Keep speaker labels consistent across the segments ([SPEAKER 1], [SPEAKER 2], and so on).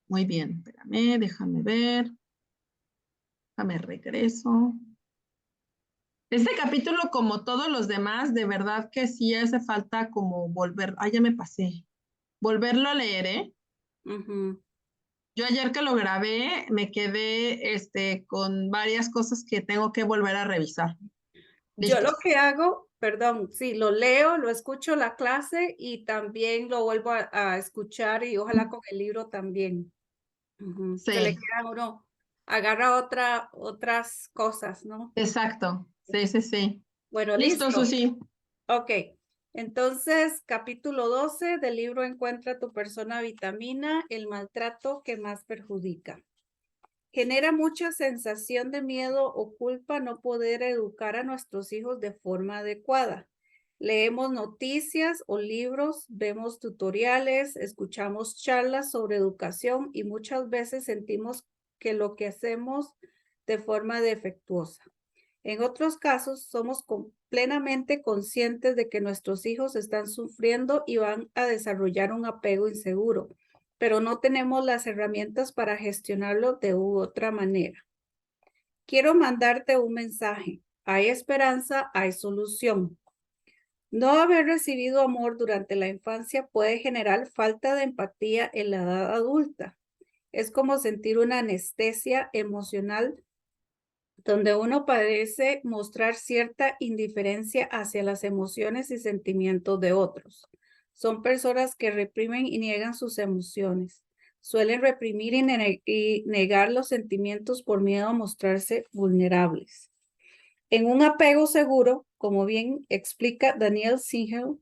[SPEAKER 1] Muy bien, espérame, déjame ver. Déjame regreso. Este capítulo, como todos los demás, de verdad que sí hace falta como volver. Ah, ya me pasé. Volverlo a leer, ¿eh?
[SPEAKER 2] Ujú.
[SPEAKER 1] Yo ayer que lo grabé, me quedé con varias cosas que tengo que volver a revisar.
[SPEAKER 2] Yo lo
[SPEAKER 1] Listos.
[SPEAKER 2] que hago, perdón, sí, lo leo, lo escucho la clase y también lo vuelvo a escuchar y ojalá con el libro también. Ujú. Se le
[SPEAKER 1] Sí,
[SPEAKER 2] queda a uno, agarra otras cosas, ¿no?
[SPEAKER 1] exacto. Sí, sí, sí.
[SPEAKER 2] Bueno,
[SPEAKER 1] Listo,
[SPEAKER 2] listo.
[SPEAKER 1] Susi.
[SPEAKER 2] Ok. Entonces, capítulo 12 del libro Encuentra tu persona vitamina, el maltrato que más perjudica. Genera mucha sensación de miedo o culpa no poder educar a nuestros hijos de forma adecuada. Leemos noticias o libros, vemos tutoriales, escuchamos charlas sobre educación y muchas veces sentimos que lo que hacemos de forma defectuosa. En otros casos, somos plenamente conscientes de que nuestros hijos están sufriendo y van a desarrollar un apego inseguro, pero no tenemos las herramientas para gestionarlo de otra manera. Quiero mandarte un mensaje. Hay esperanza, hay solución. No haber recibido amor durante la infancia puede generar falta de empatía en la edad adulta. Es como sentir una anestesia emocional donde uno parece mostrar cierta indiferencia hacia las emociones y sentimientos de otros. Son personas que reprimen y niegan sus emociones. Suelen reprimir y negar los sentimientos por miedo a mostrarse vulnerables. En un apego seguro, como bien explica Daniel Siegel,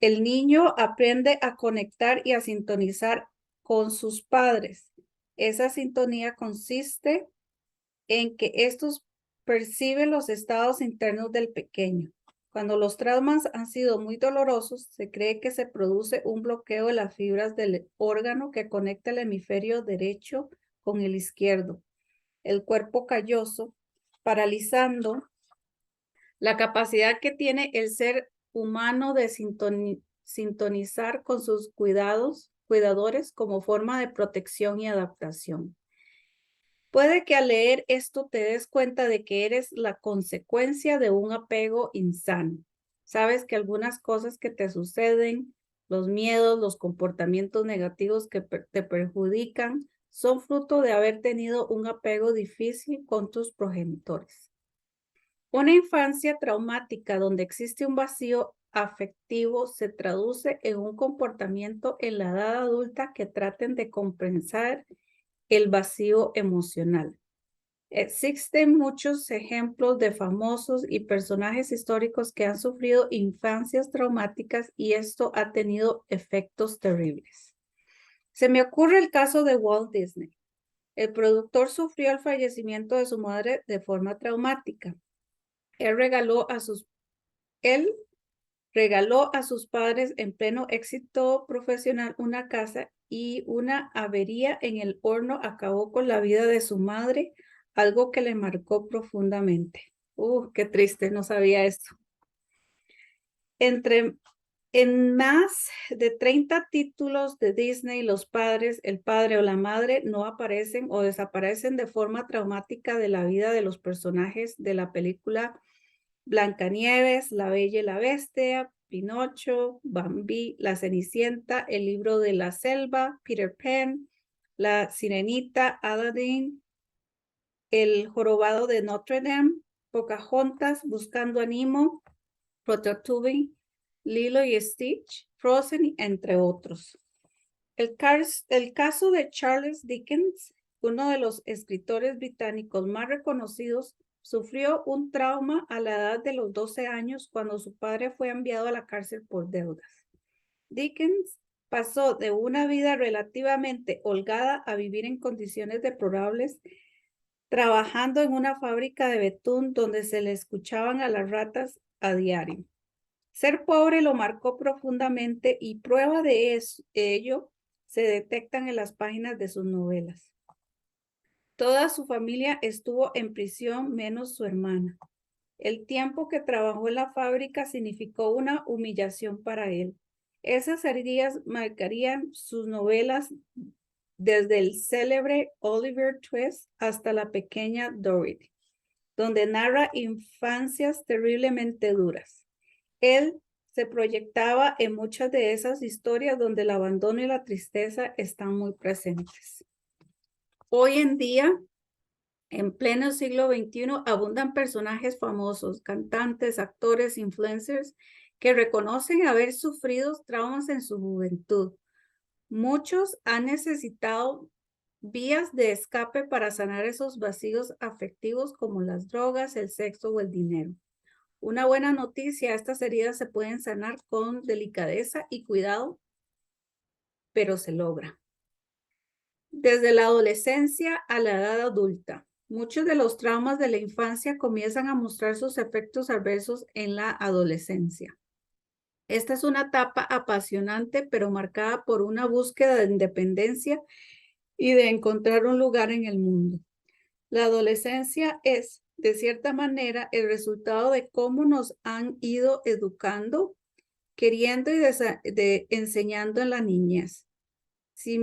[SPEAKER 2] el niño aprende a conectar y a sintonizar con sus padres. Esa sintonía consiste en que estos perciben los estados internos del pequeño. Cuando los traumas han sido muy dolorosos, se cree que se produce un bloqueo de las fibras del órgano que conecta el hemisferio derecho con el izquierdo, el cuerpo calloso, paralizando la capacidad que tiene el ser humano de sintonizar con sus cuidadores como forma de protección y adaptación. Puede que al leer esto te des cuenta de que eres la consecuencia de un apego insano. Sabes que algunas cosas que te suceden, los miedos, los comportamientos negativos que te perjudican, son fruto de haber tenido un apego difícil con tus progenitores. Una infancia traumática donde existe un vacío afectivo se traduce en un comportamiento en la edad adulta que traten de compensar el vacío emocional. Existen muchos ejemplos de famosos y personajes históricos que han sufrido infancias traumáticas y esto ha tenido efectos terribles. Se me ocurre el caso de Walt Disney. El productor sufrió el fallecimiento de su madre de forma traumática. Él regaló a sus, él regaló a sus padres en pleno éxito profesional una casa y una avería en el horno acabó con la vida de su madre, algo que le marcó profundamente. Qué triste, no sabía esto. Entre en más de 30 títulos de Disney, los padres, el padre o la madre no aparecen o desaparecen de forma traumática de la vida de los personajes de la película Blancanieves, La Bella y la Bestia, Pinocho, Bambi, La Cenicienta, El Libro de la Selva, Peter Pan, La Sirenita, Aladdin, El Jorobado de Notre Dame, Pocahontas, Buscando a Nemo, Ratatouille, Lilo y Stitch, Frozen, entre otros. El caso de Charles Dickens, uno de los escritores británicos más reconocidos, sufrió un trauma a la edad de los 12 años cuando su padre fue enviado a la cárcel por deudas. Dickens pasó de una vida relativamente holgada a vivir en condiciones deplorables, trabajando en una fábrica de betún donde se le escuchaban a las ratas a diario. Ser pobre lo marcó profundamente y prueba de ello se detectan en las páginas de sus novelas. Toda su familia estuvo en prisión menos su hermana. El tiempo que trabajó en la fábrica significó una humillación para él. Esas heridas marcarían sus novelas desde el célebre Oliver Twist hasta la pequeña Dorothy, donde narra infancias terriblemente duras. Él se proyectaba en muchas de esas historias donde el abandono y la tristeza están muy presentes. Hoy en día, en pleno siglo XXI, abundan personajes famosos, cantantes, actores, influencers, que reconocen haber sufrido traumas en su juventud. Muchos han necesitado vías de escape para sanar esos vacíos afectivos como las drogas, el sexo o el dinero. Una buena noticia, estas heridas se pueden sanar con delicadeza y cuidado, pero se logra. Desde la adolescencia a la edad adulta, muchos de los traumas de la infancia comienzan a mostrar sus efectos adversos en la adolescencia. Esta es una etapa apasionante, pero marcada por una búsqueda de independencia y de encontrar un lugar en el mundo. La adolescencia es, de cierta manera, el resultado de cómo nos han ido educando, queriendo y enseñando en la niñez. Si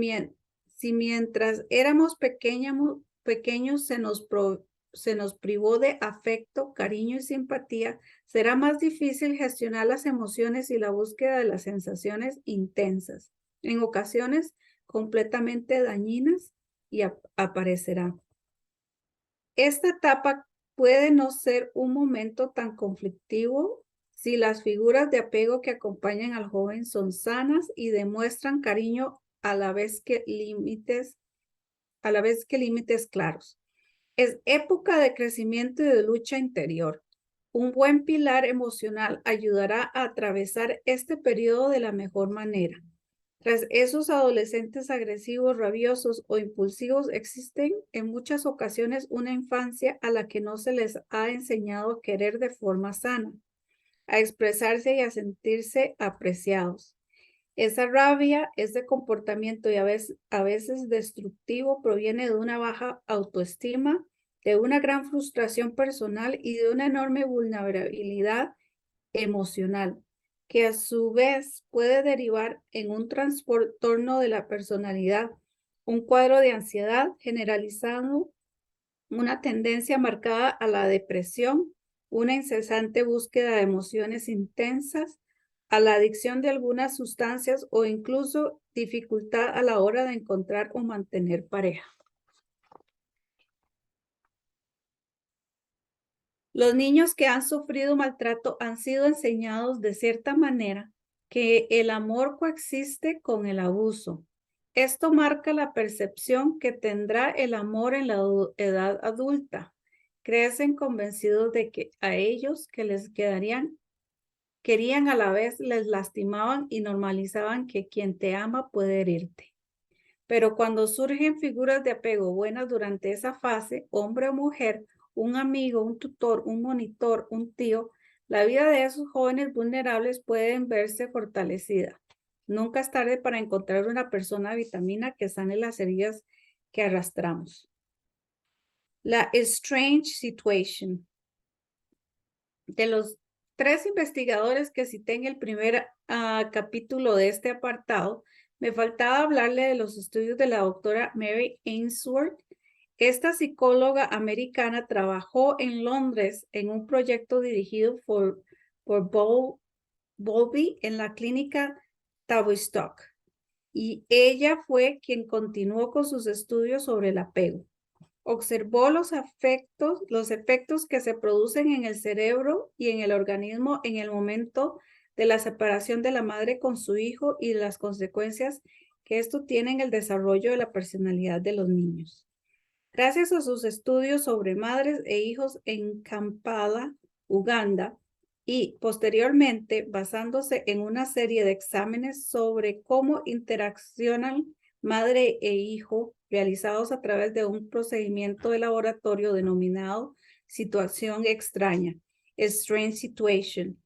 [SPEAKER 2] mientras éramos pequeños se nos privó de afecto, cariño y simpatía, será más difícil gestionar las emociones y la búsqueda de las sensaciones intensas, en ocasiones completamente dañinas, y aparecerá. Esta etapa puede no ser un momento tan conflictivo si las figuras de apego que acompañan al joven son sanas y demuestran cariño a la vez que límites claros. Es época de crecimiento y de lucha interior. Un buen pilar emocional ayudará a atravesar este periodo de la mejor manera. Tras esos adolescentes agresivos, rabiosos o impulsivos, existen en muchas ocasiones una infancia a la que no se les ha enseñado a querer de forma sana, a expresarse y a sentirse apreciados. Esa rabia, ese comportamiento y a veces destructivo proviene de una baja autoestima, de una gran frustración personal y de una enorme vulnerabilidad emocional, que a su vez puede derivar en un trastorno de la personalidad, un cuadro de ansiedad generalizado, una tendencia marcada a la depresión, una incesante búsqueda de emociones intensas, a la adicción de algunas sustancias o incluso dificultad a la hora de encontrar o mantener pareja. Los niños que han sufrido maltrato han sido enseñados de cierta manera que el amor coexiste con el abuso. Esto marca la percepción que tendrá el amor en la edad adulta. Crecen convencidos de que a ellos que les querían a la vez les lastimaban y normalizaban que quien te ama puede herirte. Pero cuando surgen figuras de apego buenas durante esa fase, hombre o mujer, un amigo, un tutor, un monitor, un tío, la vida de esos jóvenes vulnerables puede verse fortalecida. Nunca es tarde para encontrar una persona vitamina que sane las heridas que arrastramos. La Strange Situation. De los 3 investigadores que cité en el primer capítulo de este apartado, me faltaba hablarle de los estudios de la doctora Mary Ainsworth. Esta psicóloga americana trabajó en Londres en un proyecto dirigido por Bowlby en la clínica Tavistock, y ella fue quien continuó con sus estudios sobre el apego. Observó los efectos que se producen en el cerebro y en el organismo en el momento de la separación de la madre con su hijo y las consecuencias que esto tiene en el desarrollo de la personalidad de los niños. Gracias a sus estudios sobre madres e hijos en Kampala, Uganda, y posteriormente basándose en una serie de exámenes sobre cómo interaccionan madre e hijo realizados a través de un procedimiento de laboratorio denominado situación extraña, Strange Situation,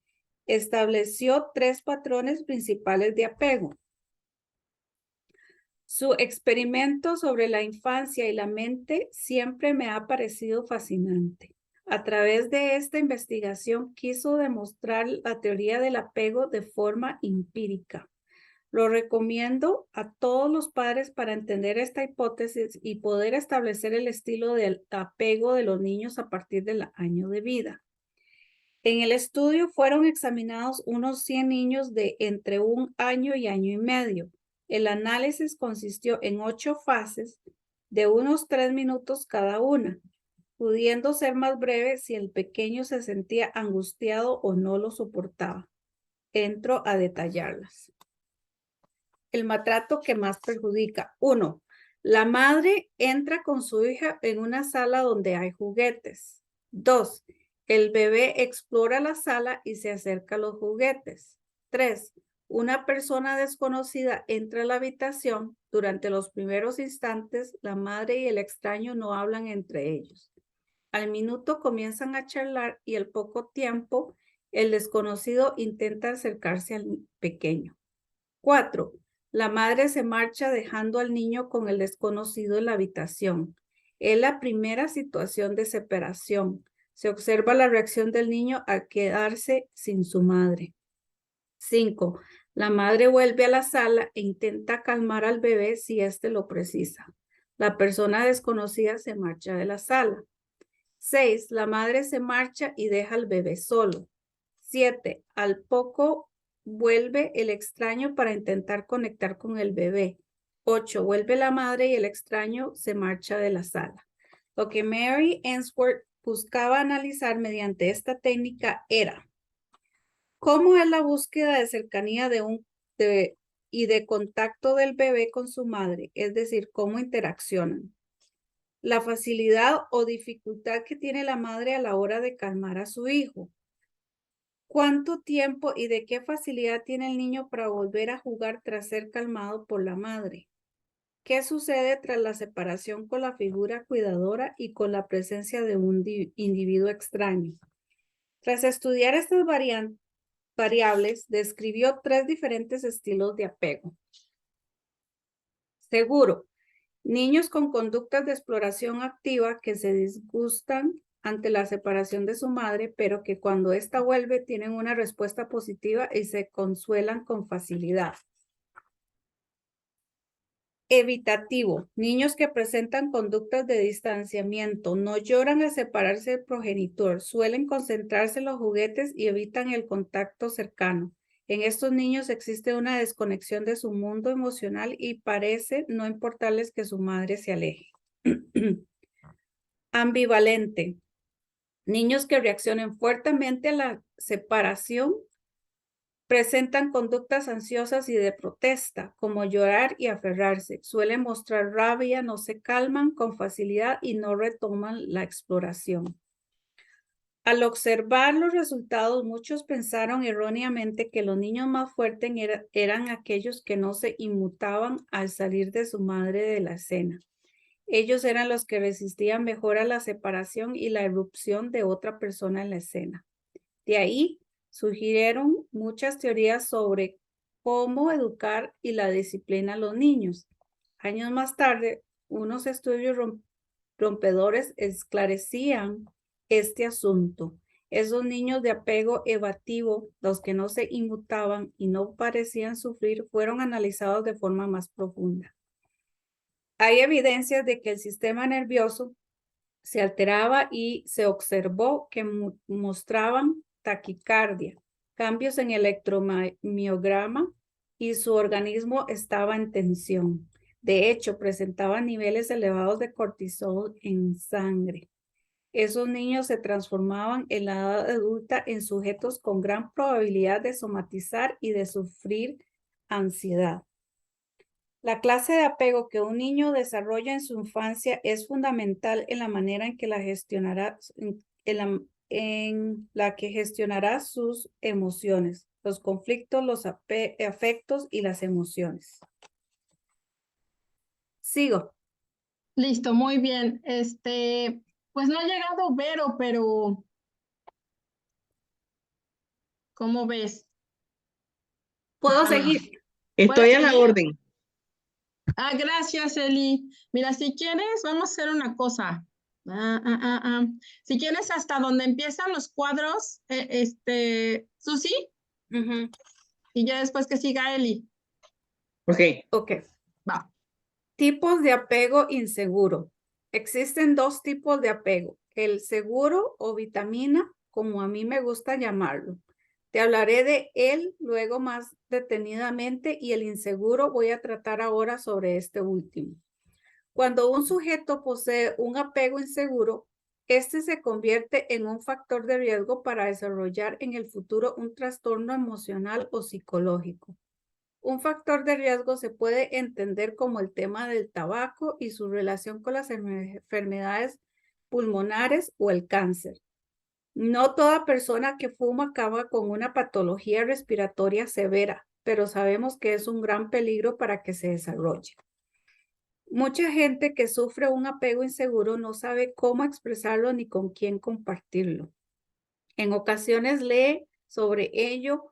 [SPEAKER 2] estableció 3 patrones principales de apego. Su experimento sobre la infancia y la mente siempre me ha parecido fascinante. A través de esta investigación quiso demostrar la teoría del apego de forma empírica. Lo recomiendo a todos los padres para entender esta hipótesis y poder establecer el estilo de apego de los niños a partir del año de vida. En el estudio fueron examinados unos 100 niños de entre 1 año y año y medio. El análisis consistió en 8 fases de unos 3 minutos cada una, pudiendo ser más breve si el pequeño se sentía angustiado o no lo soportaba. Entro a detallarlas. El maltrato que más perjudica. 1. La madre entra con su hija en una sala donde hay juguetes. 2. El bebé explora la sala y se acerca a los juguetes. 3. Una persona desconocida entra a la habitación. Durante los primeros instantes, la madre y el extraño no hablan entre ellos. Al minuto comienzan a charlar y al poco tiempo, el desconocido intenta acercarse al pequeño. 4. La madre se marcha dejando al niño con el desconocido en la habitación. Es la primera situación de separación. Se observa la reacción del niño al quedarse sin su madre. 5. La madre vuelve a la sala e intenta calmar al bebé si éste lo precisa. La persona desconocida se marcha de la sala. 6. La madre se marcha y deja al bebé solo. 7. Al poco vuelve el extraño para intentar conectar con el bebé. 8. Vuelve la madre y el extraño se marcha de la sala. Lo que Mary Ainsworth buscaba analizar mediante esta técnica era cómo es la búsqueda de cercanía y de contacto del bebé con su madre, es decir, cómo interaccionan. La facilidad o dificultad que tiene la madre a la hora de calmar a su hijo. ¿Cuánto tiempo y de qué facilidad tiene el niño para volver a jugar tras ser calmado por la madre? ¿Qué sucede tras la separación con la figura cuidadora y con la presencia de un individuo extraño? Tras estudiar estas variables, describió 3 diferentes estilos de apego. Seguro. Niños con conductas de exploración activa que se disgustan ante la separación de su madre, pero que cuando ésta vuelve tienen una respuesta positiva y se consuelan con facilidad. Evitativo. Niños que presentan conductas de distanciamiento, no lloran al separarse del progenitor, suelen concentrarse en los juguetes y evitan el contacto cercano. En estos niños existe una desconexión de su mundo emocional y parece no importarles que su madre se aleje. Ambivalente. Niños que reaccionen fuertemente a la separación presentan conductas ansiosas y de protesta, como llorar y aferrarse. Suelen mostrar rabia, no se calman con facilidad y no retoman la exploración. Al observar los resultados, muchos pensaron erróneamente que los niños más fuertes eran aquellos que no se inmutaban al salir de su madre de la escena. Ellos eran los que resistían mejor a la separación y la irrupción de otra persona en la escena. De ahí surgieron muchas teorías sobre cómo educar y la disciplina a los niños. Años más tarde, unos estudios rompedores esclarecían este asunto. Esos niños de apego evativo, los que no se inmutaban y no parecían sufrir, fueron analizados de forma más profunda. Hay evidencias de que el sistema nervioso se alteraba y se observó que mostraban taquicardia, cambios en electromiograma y su organismo estaba en tensión. De hecho, presentaban niveles elevados de cortisol en sangre. Esos niños se transformaban en la edad adulta en sujetos con gran probabilidad de somatizar y de sufrir ansiedad. La clase de apego que un niño desarrolla en su infancia es fundamental en la manera en que gestionará sus emociones, los conflictos, los afectos y las emociones. Sigo.
[SPEAKER 1] Listo, muy bien. Pues no ha llegado Vero, pero ¿cómo ves?
[SPEAKER 2] ¿Puedo seguir?
[SPEAKER 3] Estoy a la
[SPEAKER 1] seguir?
[SPEAKER 3] orden.
[SPEAKER 1] Gracias, Eli. Mira, si quieres, vamos a hacer una cosa. Si quieres, hasta donde empiezan los cuadros, Susi,
[SPEAKER 2] Uh-huh.
[SPEAKER 1] y ya después que siga Eli. Ok,
[SPEAKER 2] Ok.
[SPEAKER 1] va.
[SPEAKER 2] Tipos de apego inseguro. Existen dos tipos de apego, el seguro o vitamina, como a mí me gusta llamarlo. Te hablaré de él luego más detenidamente y el inseguro voy a tratar ahora sobre este último. Cuando un sujeto posee un apego inseguro, este se convierte en un factor de riesgo para desarrollar en el futuro un trastorno emocional o psicológico. Un factor de riesgo se puede entender como el tema del tabaco y su relación con las enfermedades pulmonares o el cáncer. No toda persona que fuma acaba con una patología respiratoria severa, pero sabemos que es un gran peligro para que se desarrolle. Mucha gente que sufre un apego inseguro no sabe cómo expresarlo ni con quién compartirlo. En ocasiones lee sobre ello,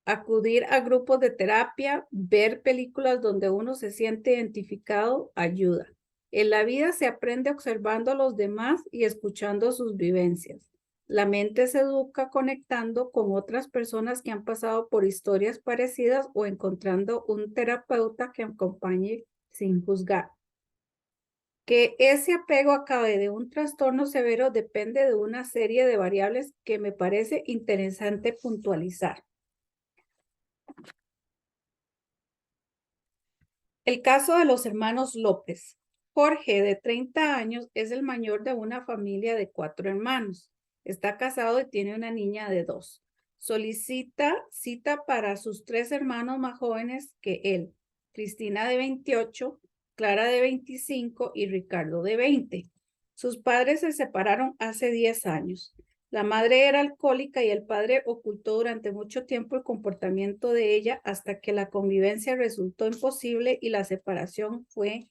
[SPEAKER 2] acudir a grupos de terapia, ver películas donde uno se siente identificado, ayuda. En la vida se aprende observando a los demás y escuchando sus vivencias. La mente se educa conectando con otras personas que han pasado por historias parecidas o encontrando un terapeuta que acompañe sin juzgar. Que ese apego acabe de un trastorno severo depende de una serie de variables que me parece interesante puntualizar. El caso de los hermanos López. Jorge, de 30 años, es el mayor de una familia de 4 hermanos. Está casado y tiene una niña de 2. Solicita cita para sus 3 hermanos más jóvenes que él. Cristina de 28, Clara de 25 y Ricardo de 20. Sus padres se separaron hace 10 años. La madre era alcohólica y el padre ocultó durante mucho tiempo el comportamiento de ella hasta que la convivencia resultó imposible y la separación fue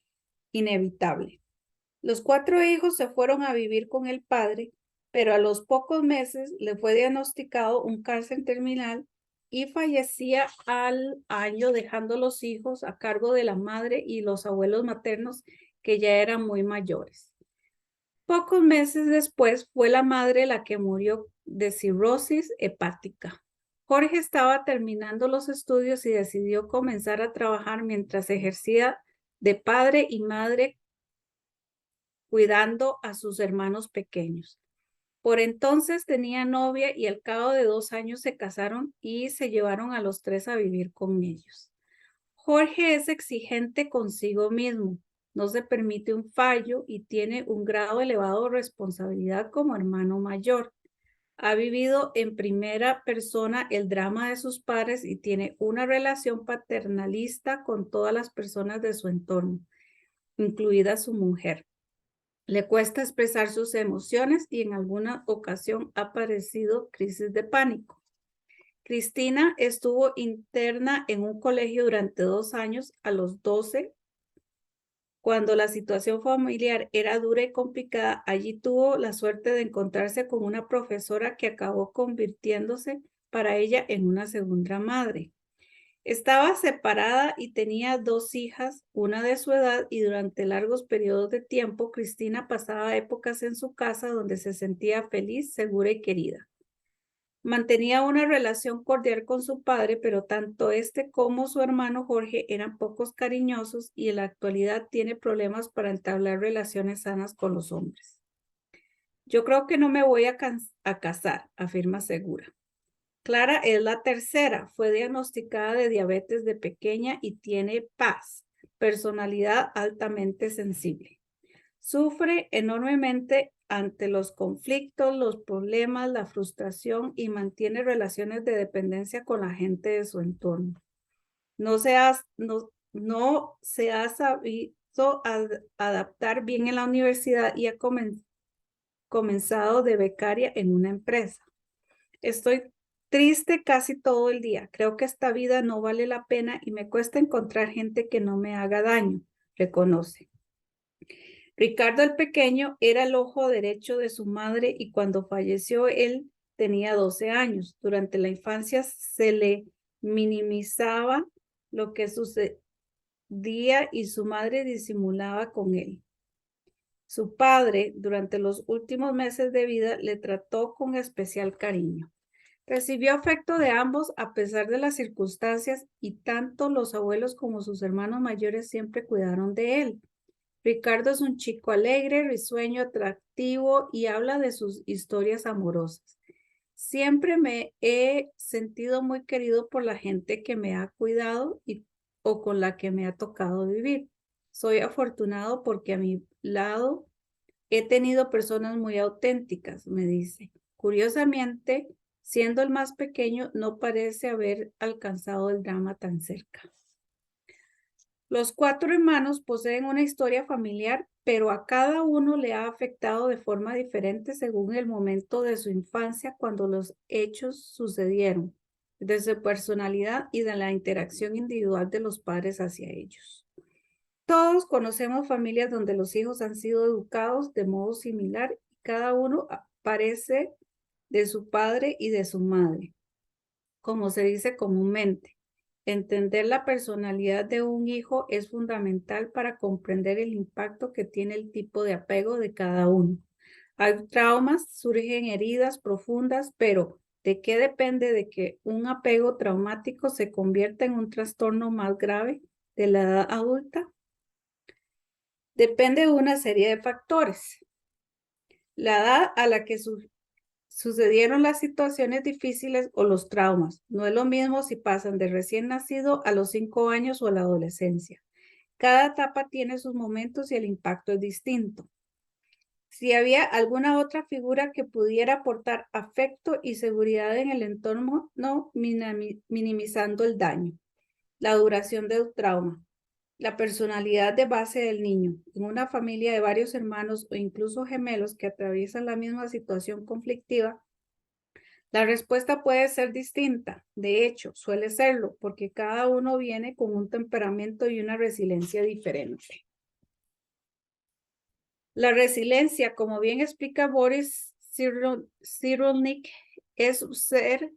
[SPEAKER 2] inevitable. Los 4 hijos se fueron a vivir con el padre, pero a los pocos meses le fue diagnosticado un cáncer terminal y fallecía al año, dejando los hijos a cargo de la madre y los abuelos maternos que ya eran muy mayores. Pocos meses después fue la madre la que murió de cirrosis hepática. Jorge estaba terminando los estudios y decidió comenzar a trabajar mientras ejercía de padre y madre cuidando a sus hermanos pequeños. Por entonces tenía novia y al cabo de 2 años se casaron y se llevaron a los 3 a vivir con ellos. Jorge es exigente consigo mismo, no se permite un fallo y tiene un grado elevado de responsabilidad como hermano mayor. Ha vivido en primera persona el drama de sus padres y tiene una relación paternalista con todas las personas de su entorno, incluida su mujer. Le cuesta expresar sus emociones y en alguna ocasión ha padecido crisis de pánico. Cristina estuvo interna en un colegio durante 2 años a los 12. Cuando la situación familiar era dura y complicada, allí tuvo la suerte de encontrarse con una profesora que acabó convirtiéndose para ella en una segunda madre. Estaba separada y tenía 2 hijas, una de su edad, y durante largos periodos de tiempo, Cristina pasaba épocas en su casa donde se sentía feliz, segura y querida. Mantenía una relación cordial con su padre, pero tanto este como su hermano Jorge eran pocos cariñosos y en la actualidad tiene problemas para entablar relaciones sanas con los hombres. Yo creo que no me voy a casar, afirma segura. Clara es la tercera, fue diagnosticada de diabetes de pequeña y tiene paz, personalidad altamente sensible. Sufre enormemente ante los conflictos, los problemas, la frustración y mantiene relaciones de dependencia con la gente de su entorno. No se ha sabido adaptar bien en la universidad y ha comenzado de becaria en una empresa. Estoy triste casi todo el día. Creo que esta vida no vale la pena y me cuesta encontrar gente que no me haga daño, reconoce. Ricardo el pequeño era el ojo derecho de su madre y cuando falleció él tenía 12 años. Durante la infancia se le minimizaba lo que sucedía y su madre disimulaba con él. Su padre, durante los últimos meses de vida, le trató con especial cariño. Recibió afecto de ambos a pesar de las circunstancias y tanto los abuelos como sus hermanos mayores siempre cuidaron de él. Ricardo es un chico alegre, risueño, atractivo y habla de sus historias amorosas. Siempre me he sentido muy querido por la gente que me ha cuidado o con la que me ha tocado vivir. Soy afortunado porque a mi lado he tenido personas muy auténticas, me dice. Curiosamente, siendo el más pequeño, no parece haber alcanzado el drama tan cerca. Los 4 hermanos poseen una historia familiar, pero a cada uno le ha afectado de forma diferente según el momento de su infancia cuando los hechos sucedieron, de su personalidad y de la interacción individual de los padres hacia ellos. Todos conocemos familias donde los hijos han sido educados de modo similar y cada uno parece de su padre y de su madre, como se dice comúnmente. Entender la personalidad de un hijo es fundamental para comprender el impacto que tiene el tipo de apego de cada uno. Hay traumas, surgen heridas profundas, pero ¿de qué depende de que un apego traumático se convierta en un trastorno más grave de la edad adulta? Depende de una serie de factores. La edad a la que sucedieron las situaciones difíciles o los traumas. No es lo mismo si pasan de recién nacido a los 5 años o a la adolescencia. Cada etapa tiene sus momentos y el impacto es distinto. Si había alguna otra figura que pudiera aportar afecto y seguridad en el entorno, no minimizando el daño. La duración del trauma. La personalidad de base del niño. En una familia de varios hermanos o incluso gemelos que atraviesan la misma situación conflictiva, la respuesta puede ser distinta. De hecho, suele serlo porque cada uno viene con un temperamento y una resiliencia diferente. La resiliencia, como bien explica Boris Cyrulnik, es ser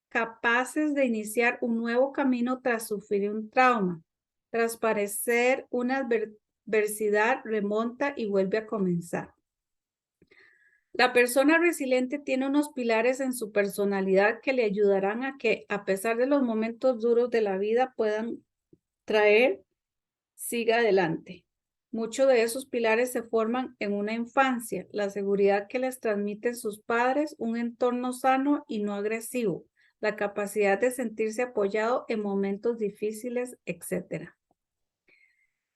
[SPEAKER 2] capaces de iniciar un nuevo camino tras sufrir un trauma. Tras padecer una adversidad, remonta y vuelve a comenzar. La persona resiliente tiene unos pilares en su personalidad que le ayudarán a que, a pesar de los momentos duros de la vida, puedan siga adelante. Muchos de esos pilares se forman en una infancia, la seguridad que les transmiten sus padres, un entorno sano y no agresivo, la capacidad de sentirse apoyado en momentos difíciles, etc.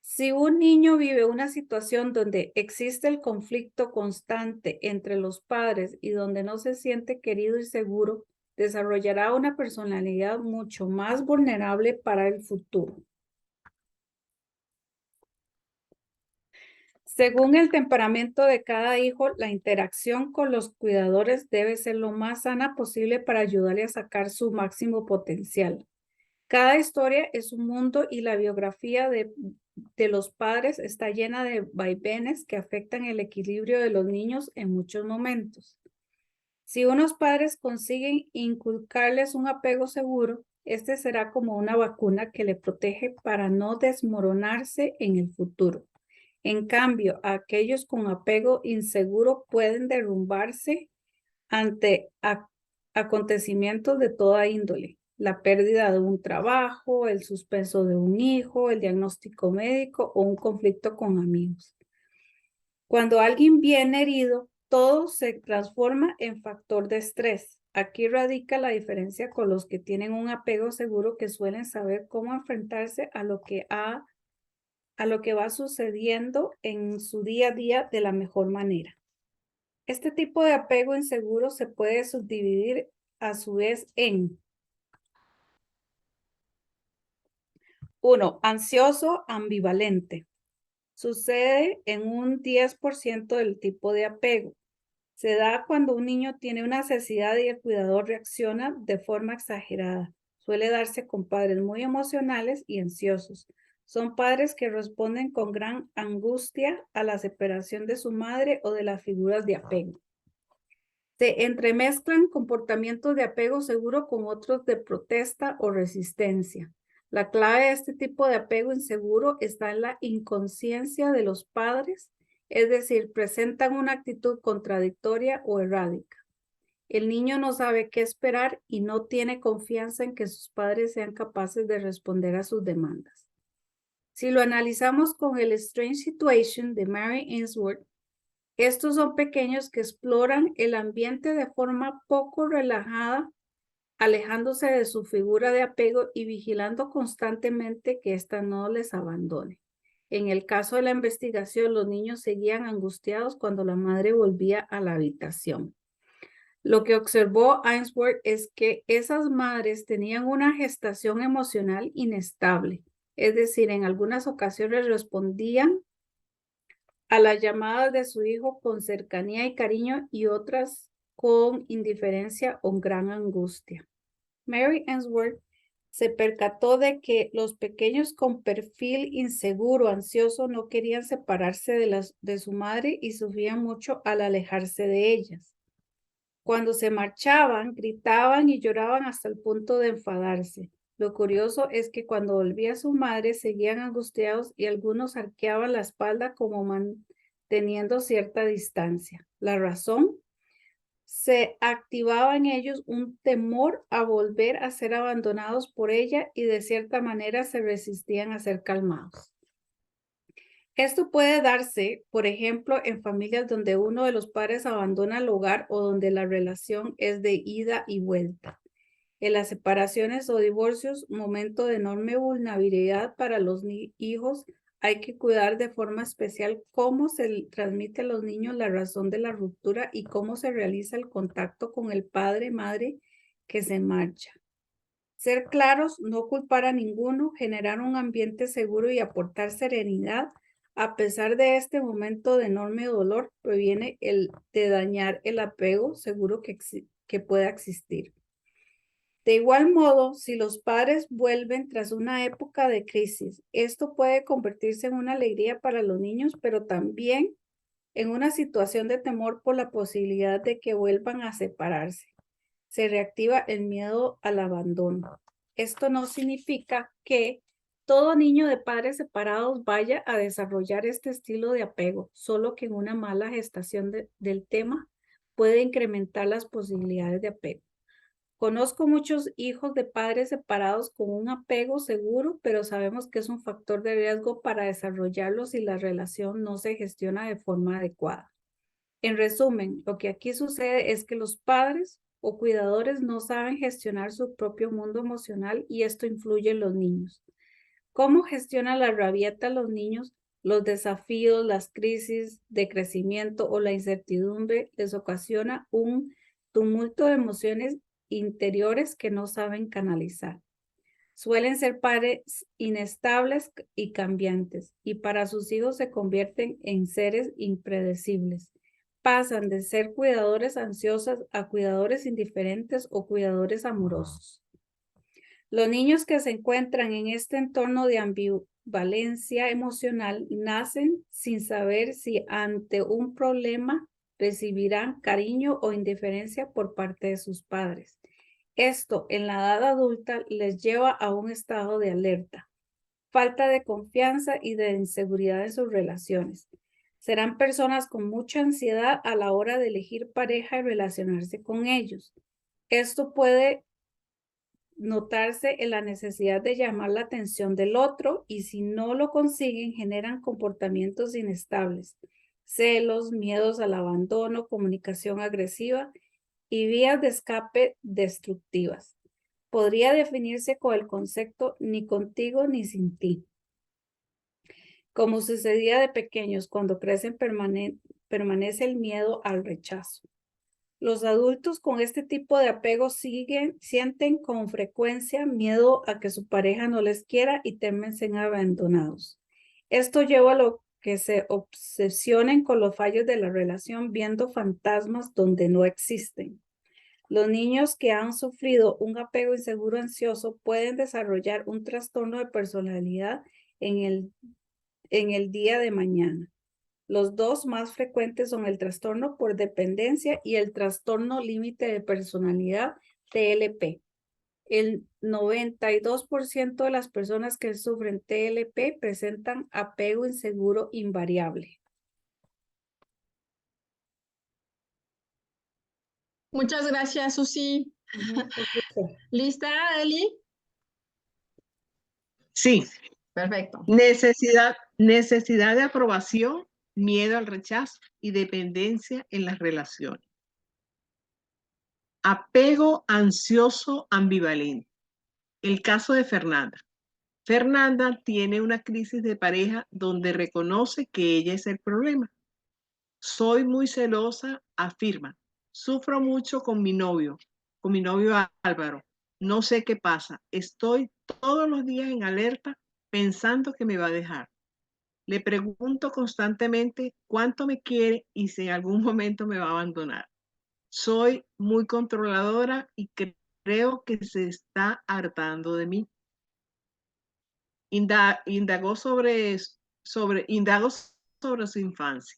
[SPEAKER 2] Si un niño vive una situación donde existe el conflicto constante entre los padres y donde no se siente querido y seguro, desarrollará una personalidad mucho más vulnerable para el futuro. Según el temperamento de cada hijo, la interacción con los cuidadores debe ser lo más sana posible para ayudarle a sacar su máximo potencial. Cada historia es un mundo y la biografía de los padres está llena de vaivenes que afectan el equilibrio de los niños en muchos momentos. Si unos padres consiguen inculcarles un apego seguro, este será como una vacuna que le protege para no desmoronarse en el futuro. En cambio, aquellos con apego inseguro pueden derrumbarse ante acontecimientos de toda índole. La pérdida de un trabajo, el suspenso de un hijo, el diagnóstico médico o un conflicto con amigos. Cuando alguien viene herido, todo se transforma en factor de estrés. Aquí radica la diferencia con los que tienen un apego seguro que suelen saber cómo enfrentarse a lo que va sucediendo en su día a día de la mejor manera. Este tipo de apego inseguro se puede subdividir a su vez en 1. Ansioso ambivalente. Sucede en un 10% del tipo de apego. Se da cuando un niño tiene una necesidad y el cuidador reacciona de forma exagerada. Suele darse con padres muy emocionales y ansiosos. Son padres que responden con gran angustia a la separación de su madre o de las figuras de apego. Se entremezclan comportamientos de apego seguro con otros de protesta o resistencia. La clave de este tipo de apego inseguro está en la inconsciencia de los padres, es decir, presentan una actitud contradictoria o errática. El niño no sabe qué esperar y no tiene confianza en que sus padres sean capaces de responder a sus demandas. Si lo analizamos con el Strange Situation de Mary Ainsworth, estos son pequeños que exploran el ambiente de forma poco relajada, alejándose de su figura de apego y vigilando constantemente que ésta no les abandone. En el caso de la investigación, los niños seguían angustiados cuando la madre volvía a la habitación. Lo que observó Ainsworth es que esas madres tenían una gestación emocional inestable, es decir, en algunas ocasiones respondían a las llamadas de su hijo con cercanía y cariño y otras con indiferencia o gran angustia. Mary Ainsworth se percató de que los pequeños con perfil inseguro, ansioso, no querían separarse de su madre y sufrían mucho al alejarse de ellas. Cuando se marchaban, gritaban y lloraban hasta el punto de enfadarse. Lo curioso es que cuando volvía su madre seguían angustiados y algunos arqueaban la espalda como manteniendo cierta distancia. La razón, se activaba en ellos un temor a volver a ser abandonados por ella y de cierta manera se resistían a ser calmados. Esto puede darse, por ejemplo, en familias donde uno de los padres abandona el hogar o donde la relación es de ida y vuelta. En las separaciones o divorcios, momento de enorme vulnerabilidad para los hijos, hay que cuidar de forma especial cómo se transmite a los niños la razón de la ruptura y cómo se realiza el contacto con el padre, madre que se marcha. Ser claros, no culpar a ninguno, generar un ambiente seguro y aportar serenidad a pesar de este momento de enorme dolor, previene de dañar el apego seguro que pueda existir. De igual modo, si los padres vuelven tras una época de crisis, esto puede convertirse en una alegría para los niños, pero también en una situación de temor por la posibilidad de que vuelvan a separarse. Se reactiva el miedo al abandono. Esto no significa que todo niño de padres separados vaya a desarrollar este estilo de apego, solo que en una mala gestación del tema puede incrementar las posibilidades de apego. Conozco muchos hijos de padres separados con un apego seguro, pero sabemos que es un factor de riesgo para desarrollarlo si la relación no se gestiona de forma adecuada. En resumen, lo que aquí sucede es que los padres o cuidadores no saben gestionar su propio mundo emocional y esto influye en los niños. ¿Cómo gestiona la rabieta los niños? Los desafíos, las crisis de crecimiento o la incertidumbre les ocasiona un tumulto de emociones interiores que no saben canalizar. Suelen ser padres inestables y cambiantes y para sus hijos se convierten en seres impredecibles. Pasan de ser cuidadores ansiosos a cuidadores indiferentes o cuidadores amorosos. Los niños que se encuentran en este entorno de ambivalencia emocional nacen sin saber si ante un problema recibirán cariño o indiferencia por parte de sus padres. Esto en la edad adulta les lleva a un estado de alerta, falta de confianza y de inseguridad en sus relaciones. Serán personas con mucha ansiedad a la hora de elegir pareja y relacionarse con ellos. Esto puede notarse en la necesidad de llamar la atención del otro y si no lo consiguen generan comportamientos inestables, celos, miedos al abandono, comunicación agresiva y vías de escape destructivas. Podría definirse con el concepto ni contigo ni sin ti. Como sucedía de pequeños, cuando crecen permanece el miedo al rechazo. Los adultos con este tipo de apego sienten con frecuencia miedo a que su pareja no les quiera y temen ser abandonados. Esto lleva a lo que se obsesionen con los fallos de la relación viendo fantasmas donde no existen. Los niños que han sufrido un apego inseguro ansioso pueden desarrollar un trastorno de personalidad en el día de mañana. Los dos más frecuentes son el trastorno por dependencia y el trastorno límite de personalidad, TLP. El 92% de las personas que sufren TLP presentan apego inseguro invariable.
[SPEAKER 1] Muchas gracias, Susi.
[SPEAKER 2] Ujú, un gusto.
[SPEAKER 1] ¿Lista, Eli?
[SPEAKER 3] Sí,
[SPEAKER 1] Perfecto.
[SPEAKER 3] necesidad de aprobación, miedo al rechazo y dependencia en las relaciones. Apego ansioso ambivalente. El caso de Fernanda. Fernanda tiene una crisis de pareja donde reconoce que ella es el problema. Soy muy celosa, afirma. Sufro mucho con mi novio Álvaro. No sé qué pasa. Estoy todos los días en alerta pensando que me va a dejar. Le pregunto constantemente cuánto me quiere y si en algún momento me va a abandonar. Soy muy controladora y creo que se está hartando de mí. Indagó indago sobre su infancia.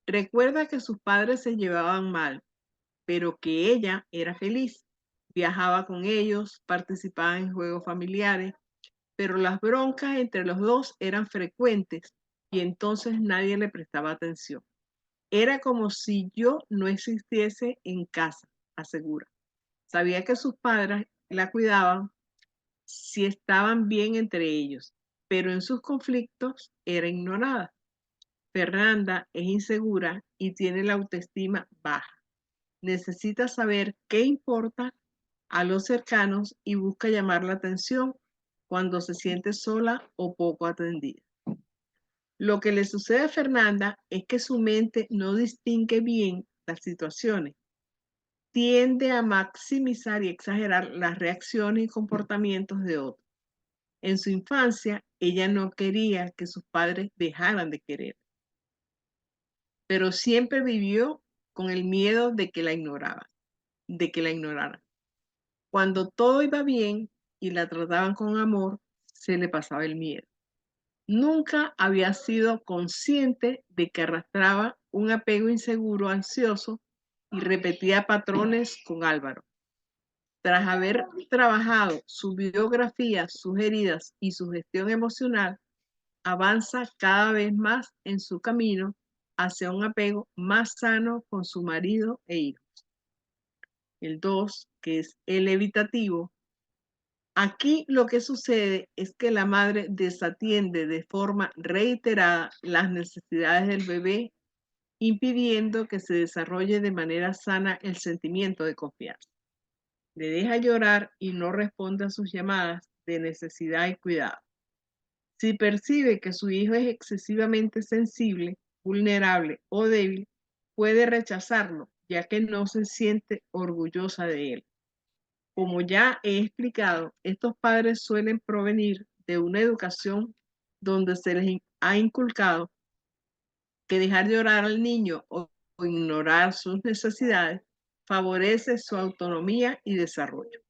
[SPEAKER 3] Recuerda que sus padres se llevaban mal, pero que ella era feliz. Viajaba con ellos, participaba en juegos familiares, pero las broncas entre los dos eran frecuentes y entonces nadie le prestaba atención. Era como si yo no existiese en casa, asegura. Sabía que sus padres la cuidaban si estaban bien entre ellos, pero en sus conflictos era ignorada. Fernanda es insegura y tiene la autoestima baja. Necesita saber qué importa a los cercanos y busca llamar la atención cuando se siente sola o poco atendida. Lo que le sucede a Fernanda es que su mente no distingue bien las situaciones. Tiende a maximizar y exagerar las reacciones y comportamientos de otros. En su infancia, ella no quería que sus padres dejaran de querer, pero siempre vivió con el miedo de que la ignoraran. Cuando todo iba bien y la trataban con amor, se le pasaba el miedo. Nunca había sido consciente de que arrastraba un apego inseguro, ansioso y repetía patrones con Álvaro. Tras haber trabajado su biografía, sus heridas y su gestión emocional, avanza cada vez más en su camino hacia un apego más sano con su marido e hijos. El 2, que es el evitativo. Aquí lo que sucede es que la madre desatiende de forma reiterada las necesidades del bebé, impidiendo que se desarrolle de manera sana el sentimiento de confianza. Le deja llorar y no responde a sus llamadas de necesidad y cuidado. Si percibe que su hijo es excesivamente sensible, vulnerable o débil, puede rechazarlo, ya que no se siente orgullosa de él. Como ya he explicado, estos padres suelen provenir de una educación donde se les ha inculcado que dejar llorar al niño o ignorar sus necesidades favorece su autonomía y desarrollo.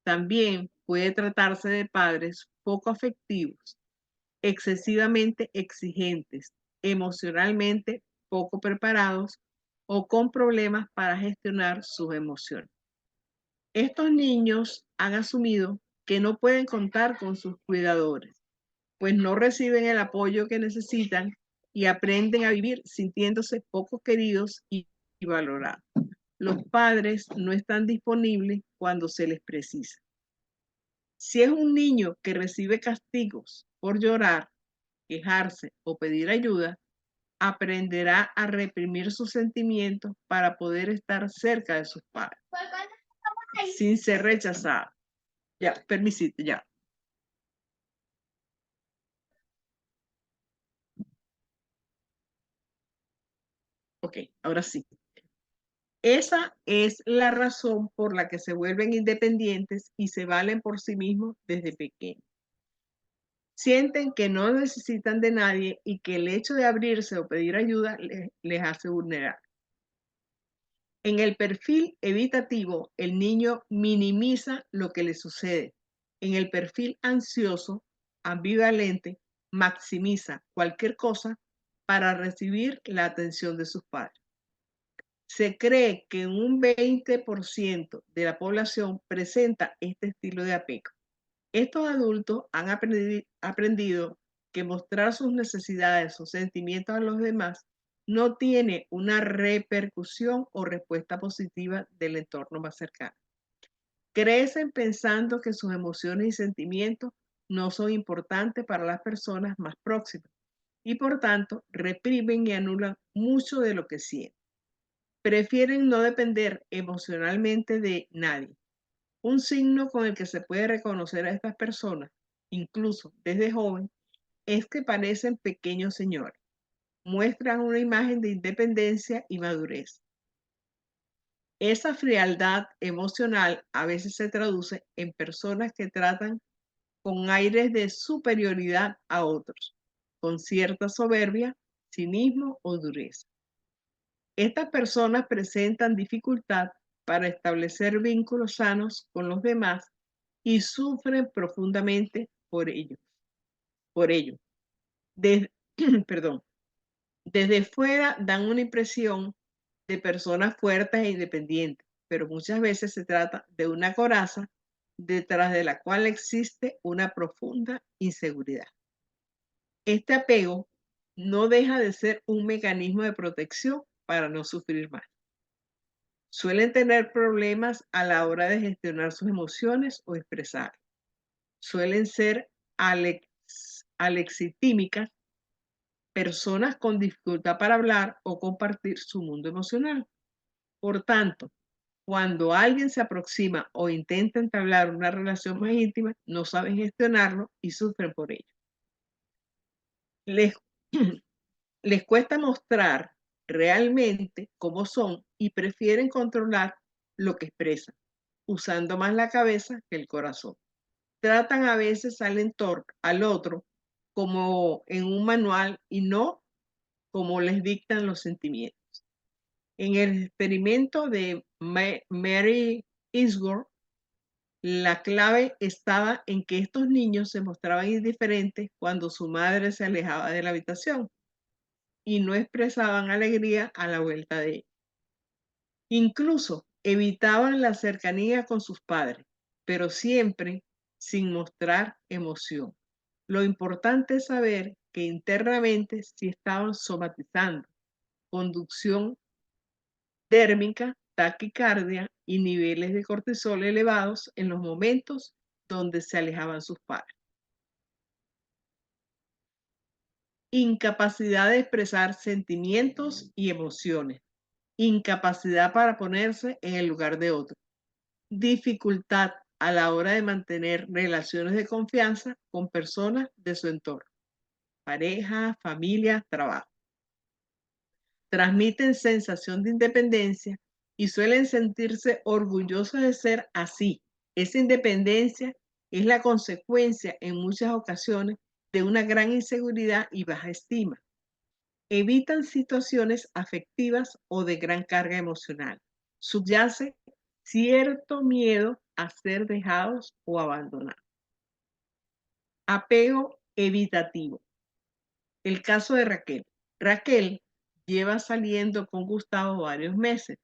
[SPEAKER 3] También puede tratarse de padres poco afectivos, excesivamente exigentes, emocionalmente poco preparados o con problemas para gestionar sus emociones. Estos niños han asumido que no pueden contar con sus cuidadores, pues no reciben el apoyo que necesitan y aprenden a vivir sintiéndose poco queridos y valorados. Los padres no están disponibles cuando se les precisa. Si es un niño que recibe castigos por llorar, quejarse o pedir ayuda, aprenderá a reprimir sus sentimientos para poder estar cerca de sus padres, sin ser rechazado. Ya, permisite, ya. Ok, ahora sí. Esa es la razón por la que se vuelven independientes y se valen por sí mismos desde pequeños. Sienten que no necesitan de nadie y que el hecho de abrirse o pedir ayuda les hace vulnerables. En el perfil evitativo, el niño minimiza lo que le sucede. En el perfil ansioso, ambivalente, maximiza cualquier cosa para recibir la atención de sus padres. Se cree que un 20% de la población presenta este estilo de apego. Estos adultos han aprendido que mostrar sus necesidades o sentimientos a los demás no tiene una repercusión o respuesta positiva del entorno más cercano. Crecen pensando que sus emociones y sentimientos no son importantes para las personas más próximas y por tanto reprimen y anulan mucho de lo que sienten. Prefieren no depender emocionalmente de nadie. Un signo con el que se puede reconocer a estas personas, incluso desde joven, es que parecen pequeños señores. Muestran una imagen de independencia y madurez. Esa frialdad emocional a veces se traduce en personas que tratan con aires de superioridad a otros, con cierta soberbia, cinismo o dureza. Estas personas presentan dificultad para establecer vínculos sanos con los demás y sufren profundamente por ello. Desde, perdón, desde fuera dan una impresión de personas fuertes e independientes, pero muchas veces se trata de una coraza detrás de la cual existe una profunda inseguridad. Este apego no deja de ser un mecanismo de protección para no sufrir más. Suelen tener problemas a la hora de gestionar sus emociones o expresar. Suelen ser alexitímicas, personas con dificultad para hablar o compartir su mundo emocional. Por tanto, cuando alguien se aproxima o intenta entablar una relación más íntima, no saben gestionarlo y sufren por ello. Les, les cuesta mostrar realmente cómo son y prefieren controlar lo que expresan, usando más la cabeza que el corazón. Tratan a veces al otro como en un manual y no como les dictan los sentimientos. En el experimento de Mary Ainsworth, la clave estaba en que estos niños se mostraban indiferentes cuando su madre se alejaba de la habitación y no expresaban alegría a la vuelta de ella. Incluso evitaban la cercanía con sus padres, pero siempre sin mostrar emoción. Lo importante es saber que internamente sí estaban somatizando conducción térmica, taquicardia y niveles de cortisol elevados en los momentos donde se alejaban sus padres. Incapacidad de expresar sentimientos y emociones. Incapacidad para ponerse en el lugar de otro. Dificultad a la hora de mantener relaciones de confianza con personas de su entorno. Pareja, familia, trabajo. Transmiten sensación de independencia y suelen sentirse orgullosos de ser así. Esa independencia es la consecuencia en muchas ocasiones de una gran inseguridad y baja estima. Evitan situaciones afectivas o de gran carga emocional. Subyace cierto miedo a ser dejados o abandonados. Apego evitativo. El caso de Raquel. Raquel lleva saliendo con Gustavo varios meses,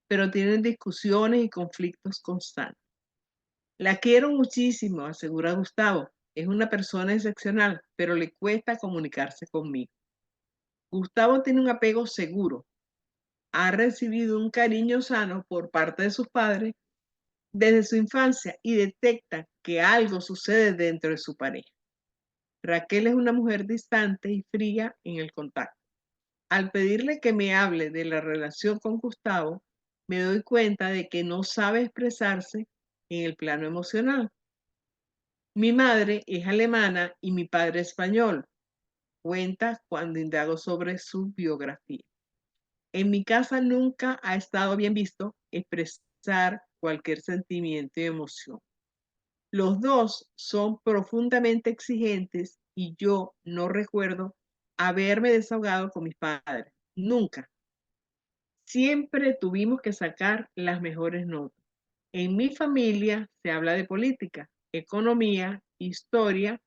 [SPEAKER 3] pero tienen discusiones y conflictos constantes. La quiero muchísimo, asegura Gustavo. Es una persona excepcional, pero le cuesta comunicarse conmigo. Gustavo tiene un apego seguro. Ha recibido un cariño sano por parte de sus padres desde su infancia y detecta que algo sucede dentro de su pareja. Raquel es una mujer distante y fría en el contacto. Al pedirle que me hable de la relación con Gustavo, me doy cuenta de que no sabe expresarse en el plano emocional. Mi madre es alemana y mi padre español, cuenta cuando indago sobre su biografía. En mi casa nunca ha estado bien visto expresar cualquier sentimiento y emoción. Los dos son profundamente exigentes y yo no recuerdo haberme desahogado con mis padres. Nunca. Siempre tuvimos que sacar las mejores notas. En mi familia se habla de política, economía, historia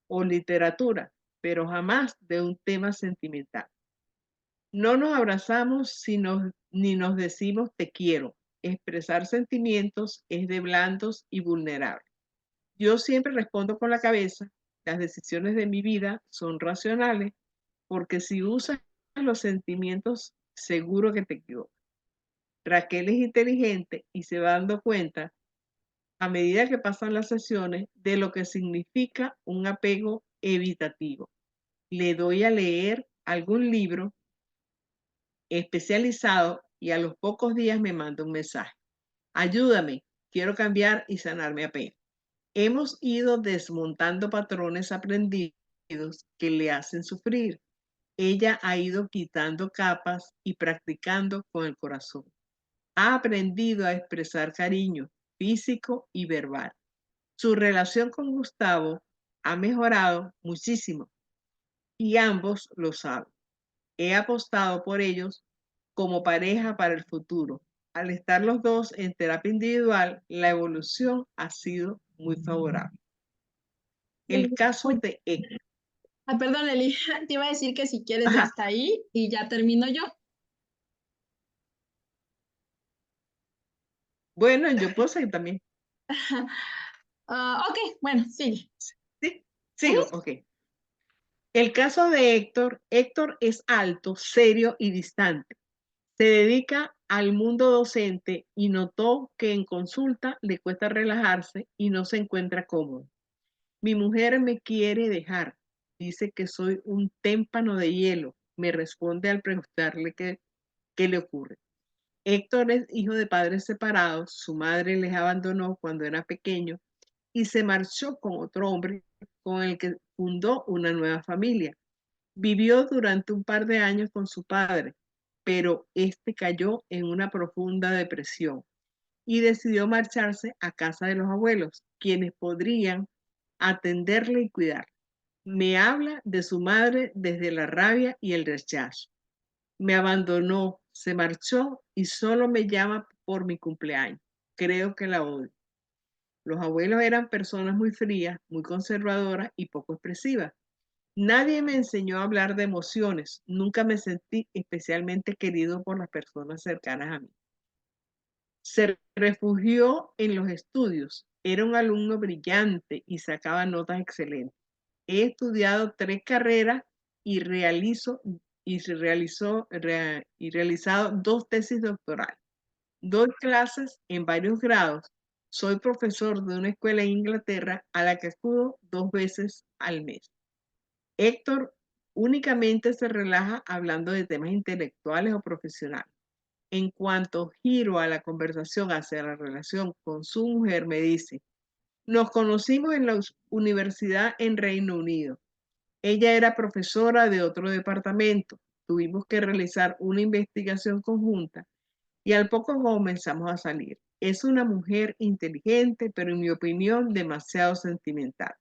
[SPEAKER 3] o literatura, pero jamás de un tema sentimental. No nos abrazamos ni nos decimos te quiero. Expresar sentimientos es de blandos y vulnerables. Yo siempre respondo con la cabeza. Las decisiones de mi vida son racionales porque si usas los sentimientos, seguro que te equivocas. Raquel es inteligente y se va dando cuenta a medida que pasan las sesiones de lo que significa un apego evitativo. Le doy a leer algún libro especializado y a los pocos días me manda un mensaje. Ayúdame, quiero cambiar y sanar mi apego. Hemos ido desmontando patrones aprendidos que le hacen sufrir. Ella ha ido quitando capas y practicando con el corazón. Ha aprendido a expresar cariño físico y verbal. Su relación con Gustavo ha mejorado muchísimo y ambos lo saben. He apostado por ellos como pareja para el futuro. Al estar los dos en terapia individual, la evolución ha sido muy favorable. El caso
[SPEAKER 1] Oye,
[SPEAKER 3] de Héctor.
[SPEAKER 1] perdón, Eli, te iba a decir que si quieres ya
[SPEAKER 3] Ajá.
[SPEAKER 1] está ahí y ya termino yo.
[SPEAKER 3] Bueno, yo puedo seguir también.
[SPEAKER 1] Ok, bueno, sigue.
[SPEAKER 3] Sí,
[SPEAKER 1] Ujú.
[SPEAKER 3] sigo, ok. El caso de Héctor, Héctor es alto, serio y distante. Se dedica al mundo docente y notó que en consulta le cuesta relajarse y no se encuentra cómodo. Mi mujer me quiere dejar. Dice que soy un témpano de hielo. Me responde al preguntarle qué le ocurre. Héctor es hijo de padres separados. Su madre les abandonó cuando era pequeño y se marchó con otro hombre con el que fundó una nueva familia. Vivió durante un par de años con su padre, pero este cayó en una profunda depresión y decidió marcharse a casa de los abuelos, quienes podrían atenderle y cuidar. Me habla de su madre desde la rabia y el rechazo. Me abandonó, se marchó y solo me llama por mi cumpleaños. Creo que la odio. Los abuelos eran personas muy frías, muy conservadoras y poco expresivas. Nadie me enseñó a hablar de emociones. Nunca me sentí especialmente querido por las personas cercanas a mí. Se refugió en los estudios. Era un alumno brillante y sacaba notas excelentes. He estudiado 3 carreras y realizado 2 tesis doctorales. Doy clases en varios grados. Soy profesor de una escuela en Inglaterra a la que acudo 2 veces al mes. Héctor únicamente se relaja hablando de temas intelectuales o profesionales. En cuanto giro a la conversación hacia la relación con su mujer, me dice, nos conocimos en la universidad en Reino Unido. Ella era profesora de otro departamento. Tuvimos que realizar una investigación conjunta y al poco comenzamos a salir. Es una mujer inteligente, pero en mi opinión demasiado sentimental.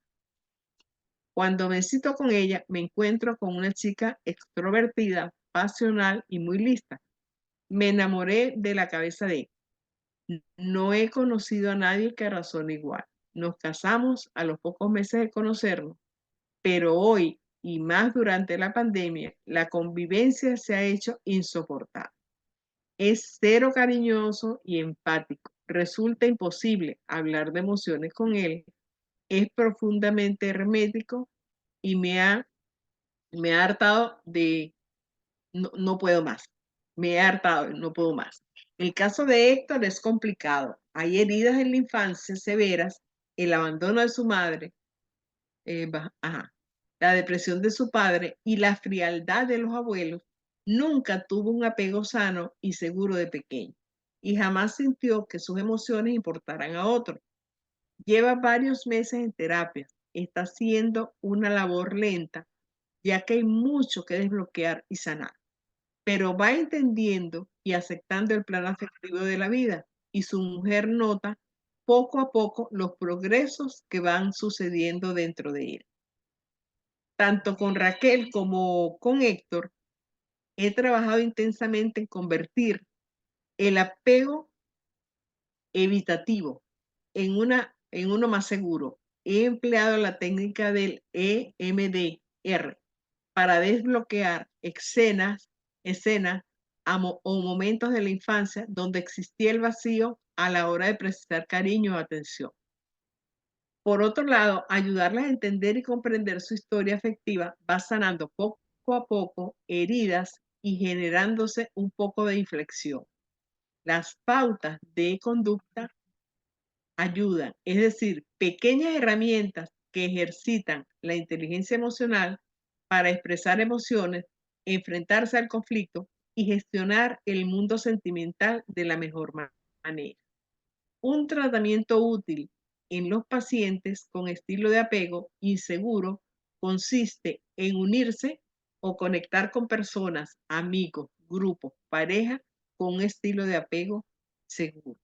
[SPEAKER 3] Cuando me cito con ella, me encuentro con una chica extrovertida, pasional y muy lista. Me enamoré de la cabeza de ella. No he conocido a nadie que razone igual. Nos casamos a los pocos meses de conocernos, pero hoy y más durante la pandemia, la convivencia se ha hecho insoportable. Es cero cariñoso y empático. Resulta imposible hablar de emociones con él. Es profundamente hermético y me ha hartado de, no puedo más. Me he hartado, no puedo más. El caso de Héctor es complicado. Hay heridas en la infancia severas, el abandono de su madre, ajá, la depresión de su padre y la frialdad de los abuelos. Nunca tuvo un apego sano y seguro de pequeño y jamás sintió que sus emociones importaran a otros. Lleva varios meses en terapia. Está haciendo una labor lenta, ya que hay mucho que desbloquear y sanar, pero va entendiendo y aceptando el plan afectivo de la vida y su mujer nota poco a poco los progresos que van sucediendo dentro de él. Tanto con Raquel como con Héctor, he trabajado intensamente en convertir el apego evitativo en uno más seguro. He empleado la técnica del EMDR para desbloquear escenas o momentos de la infancia donde existía el vacío a la hora de prestar cariño o atención. Por otro lado, ayudarlas a entender y comprender su historia afectiva va sanando poco a poco heridas y generándose un poco de inflexión. Las pautas de conducta ayudan, es decir, pequeñas herramientas que ejercitan la inteligencia emocional para expresar emociones, enfrentarse al conflicto y gestionar el mundo sentimental de la mejor manera. Un tratamiento útil en los pacientes con estilo de apego inseguro consiste en unirse o conectar con personas, amigos, grupos, pareja con un estilo de apego seguro.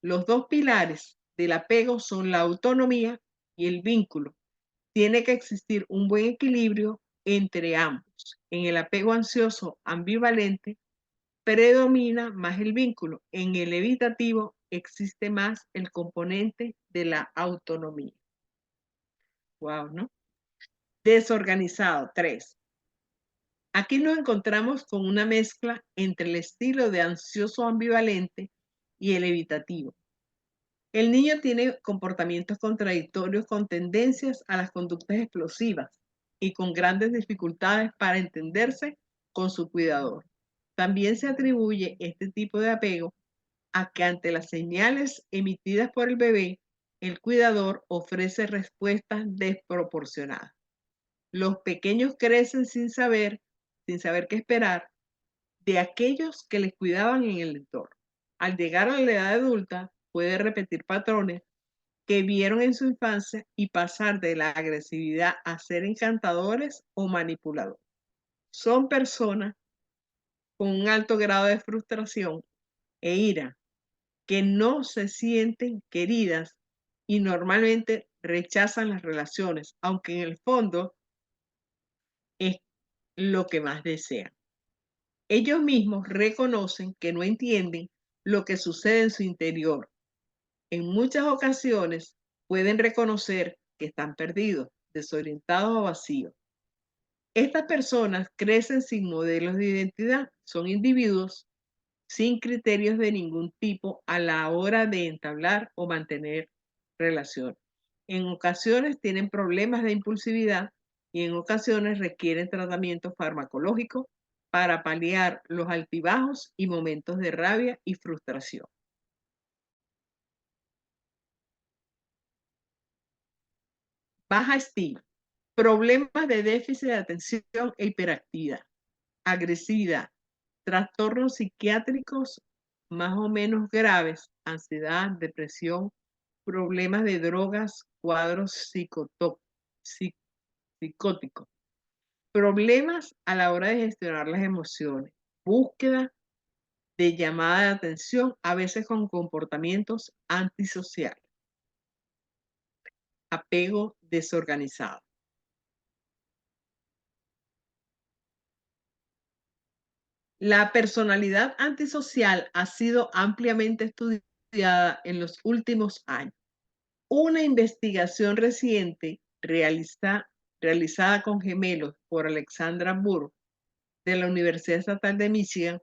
[SPEAKER 3] Los dos pilares del apego son la autonomía y el vínculo. Tiene que existir un buen equilibrio entre ambos. En el apego ansioso ambivalente predomina más el vínculo. En el evitativo existe más el componente de la autonomía. Wow, ¿no? Desorganizado, 3. Aquí nos encontramos con una mezcla entre el estilo de ansioso ambivalente y el evitativo. El niño tiene comportamientos contradictorios con tendencias a las conductas explosivas y con grandes dificultades para entenderse con su cuidador. También se atribuye este tipo de apego a que ante las señales emitidas por el bebé, el cuidador ofrece respuestas desproporcionadas. Los pequeños crecen sin saber qué esperar de aquellos que les cuidaban en el entorno. Al llegar a la edad adulta, puede repetir patrones que vieron en su infancia y pasar de la agresividad a ser encantadores o manipuladores. Son personas con un alto grado de frustración e ira que no se sienten queridas y normalmente rechazan las relaciones, aunque en el fondo es lo que más desean. Ellos mismos reconocen que no entienden lo que sucede en su interior. En muchas ocasiones pueden reconocer que están perdidos, desorientados o vacíos. Estas personas crecen sin modelos de identidad, son individuos sin criterios de ningún tipo a la hora de entablar o mantener relaciones. En ocasiones tienen problemas de impulsividad y en ocasiones requieren tratamiento farmacológico para paliar los altibajos y momentos de rabia y frustración. Baja estima, problemas de déficit de atención e hiperactividad, agresividad, trastornos psiquiátricos más o menos graves, ansiedad, depresión, problemas de drogas, cuadros psicóticos, problemas a la hora de gestionar las emociones, búsqueda de llamada de atención, a veces con comportamientos antisociales, apego desorganizado. La personalidad antisocial ha sido ampliamente estudiada en los últimos años. Una investigación reciente realizada con gemelos por Alexandra Burr de la Universidad Estatal de Michigan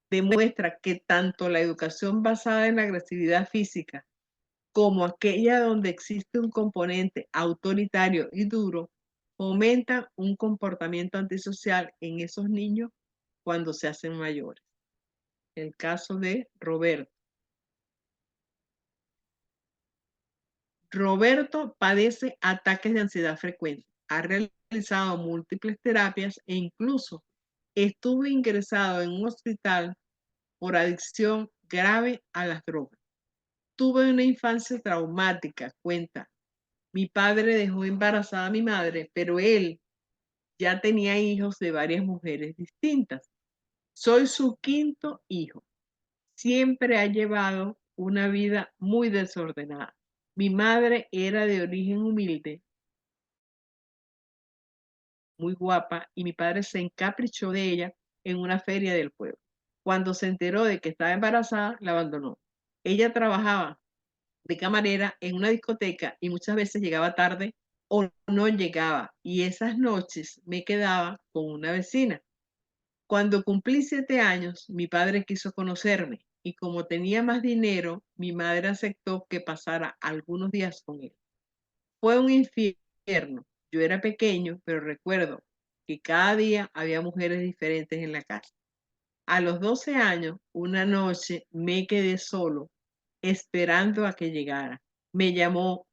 [SPEAKER 3] demuestra que tanto la educación basada en la agresividad física como aquella donde existe un componente autoritario y duro fomentan un comportamiento antisocial en esos niños cuando se hacen mayores. El caso de Roberto. Roberto padece ataques de ansiedad frecuentes. Ha realizado múltiples terapias e incluso estuvo ingresado en un hospital por adicción grave a las drogas. Tuve una infancia traumática, cuenta. Mi padre dejó embarazada a mi madre, pero él ya tenía hijos de varias mujeres distintas. Soy su quinto hijo. Siempre ha llevado una vida muy desordenada. Mi madre era de origen humilde, muy guapa, y mi padre se encaprichó de ella en una feria del pueblo. Cuando se enteró de que estaba embarazada, la abandonó. Ella trabajaba de camarera en una discoteca y muchas veces llegaba tarde o no llegaba. Y esas noches me quedaba con una vecina. Cuando cumplí 7 años, mi padre quiso conocerme y como tenía más dinero, mi madre aceptó que pasara algunos días con él. Fue un infierno. Yo era pequeño, pero recuerdo que cada día había mujeres diferentes en la casa. A los 12 años, una noche me quedé solo, esperando a que llegara. Me llamó.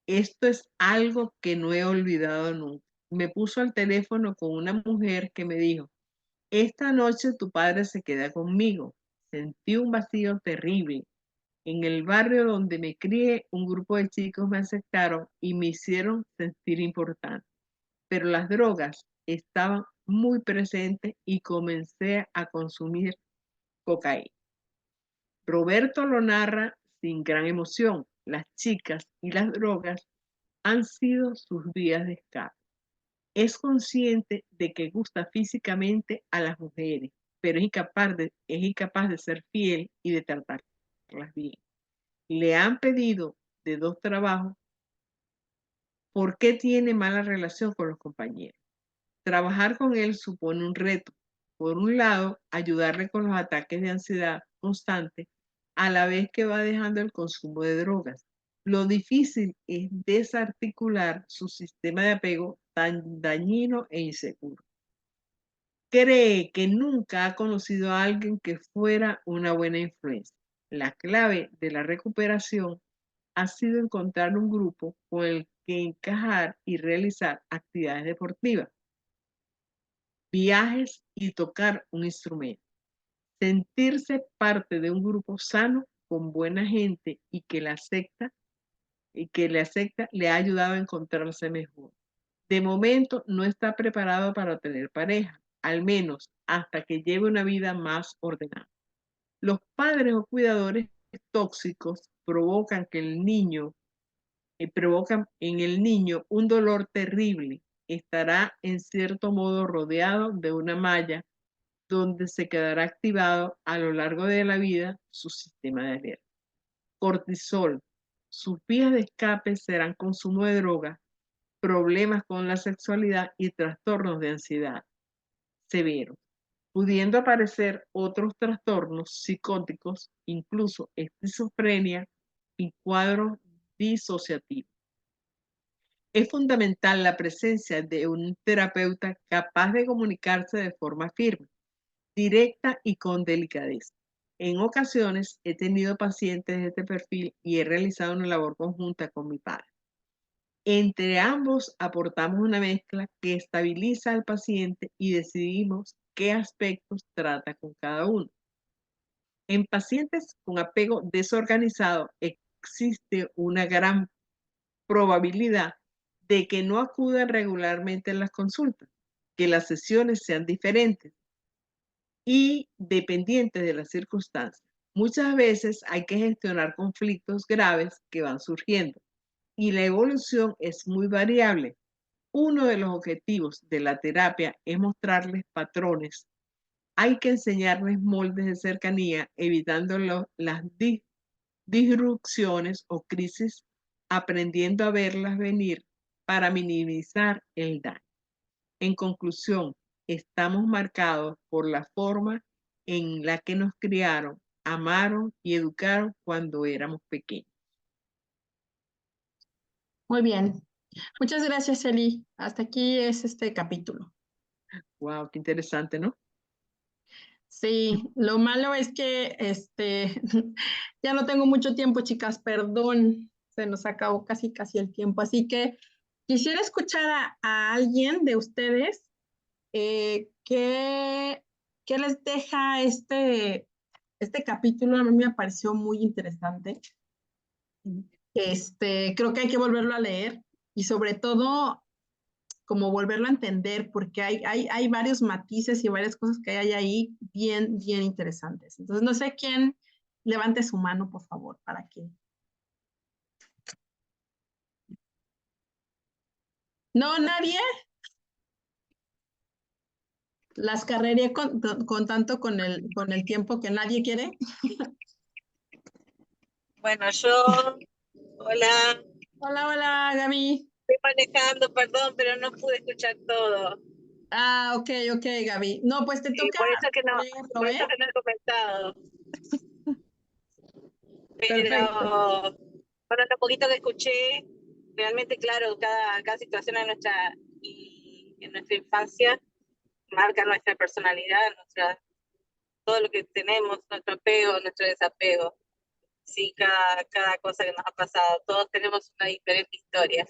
[SPEAKER 3] Esto es algo que no he olvidado nunca. Me puso al teléfono con una mujer que me dijo, esta noche tu padre se queda conmigo. Sentí un vacío terrible. En el barrio donde me crié, un grupo de chicos me aceptaron y me hicieron sentir importante. Pero las drogas estaban muy presentes y comencé a consumir cocaína. Roberto lo narra sin gran emoción. Las chicas y las drogas han sido sus vías de escape. Es consciente de que gusta físicamente a las mujeres, pero es incapaz de ser fiel y de tratarlas bien. Le han pedido de 2 trabajos. ¿Por qué tiene mala relación con los compañeros? Trabajar con él supone un reto. Por un lado, ayudarle con los ataques de ansiedad constante, a la vez que va dejando el consumo de drogas. Lo difícil es desarticular su sistema de apego tan dañino e inseguro. Cree que nunca ha conocido a alguien que fuera una buena influencia. La clave de la recuperación ha sido encontrar un grupo con el que encajar y realizar actividades deportivas, viajes y tocar un instrumento. Sentirse parte de un grupo sano con buena gente y que le acepta le ha ayudado a encontrarse mejor. De momento no está preparado para tener pareja, al menos hasta que lleve una vida más ordenada. Los padres o cuidadores tóxicos provocan en el niño un dolor terrible. Estará en cierto modo rodeado de una malla donde se quedará activado a lo largo de la vida su sistema de alerta. Cortisol. Sus vías de escape serán consumo de drogas, problemas con la sexualidad y trastornos de ansiedad severos, pudiendo aparecer otros trastornos psicóticos, incluso esquizofrenia y cuadros disociativos. Es fundamental la presencia de un terapeuta capaz de comunicarse de forma firme, directa y con delicadeza. En ocasiones he tenido pacientes de este perfil y he realizado una labor conjunta con mi padre. Entre ambos aportamos una mezcla que estabiliza al paciente y decidimos qué aspectos trata con cada uno. En pacientes con apego desorganizado existe una gran probabilidad de que no acudan regularmente a las consultas, que las sesiones sean diferentes y dependientes de las circunstancias. Muchas veces hay que gestionar conflictos graves que van surgiendo y la evolución es muy variable. Uno de los objetivos de la terapia es mostrarles patrones. Hay que enseñarles moldes de cercanía, evitando las disrupciones o crisis, aprendiendo a verlas venir para minimizar el daño. En conclusión, estamos marcados por la forma en la que nos criaron, amaron y educaron cuando éramos pequeños.
[SPEAKER 1] Muy bien. Muchas gracias, Eli. Hasta aquí es este capítulo.
[SPEAKER 3] Wow, qué interesante, ¿no?
[SPEAKER 1] Sí, lo malo es que ya no tengo mucho tiempo, chicas, perdón, se nos acabó casi el tiempo, así que quisiera escuchar a alguien de ustedes qué les deja este capítulo. A mí me pareció muy interesante. Creo que hay que volverlo a leer y sobre todo como volverlo a entender, porque hay varios matices y varias cosas que hay ahí bien interesantes. Entonces, no sé quién levante su mano, por favor, para que... No, nadie. Las carreré con tanto con el tiempo que nadie quiere.
[SPEAKER 4] Bueno, hola,
[SPEAKER 1] Hola, Gaby.
[SPEAKER 4] estoy manejando, perdón, pero no pude escuchar todo.
[SPEAKER 1] Ah, ok, Gaby. No, pues te
[SPEAKER 4] Y
[SPEAKER 1] toca
[SPEAKER 4] por eso que no,
[SPEAKER 1] leerlo,
[SPEAKER 4] por eso
[SPEAKER 1] ¿eh?
[SPEAKER 4] que no he comentado.
[SPEAKER 1] Perfecto.
[SPEAKER 4] Pero bueno, lo poquito que escuché, realmente claro, cada situación es nuestra, y en nuestra infancia marca nuestra personalidad, todo lo que tenemos, nuestro apego, nuestro desapego. Sí, cada cosa que nos ha pasado, todos tenemos una diferente historia.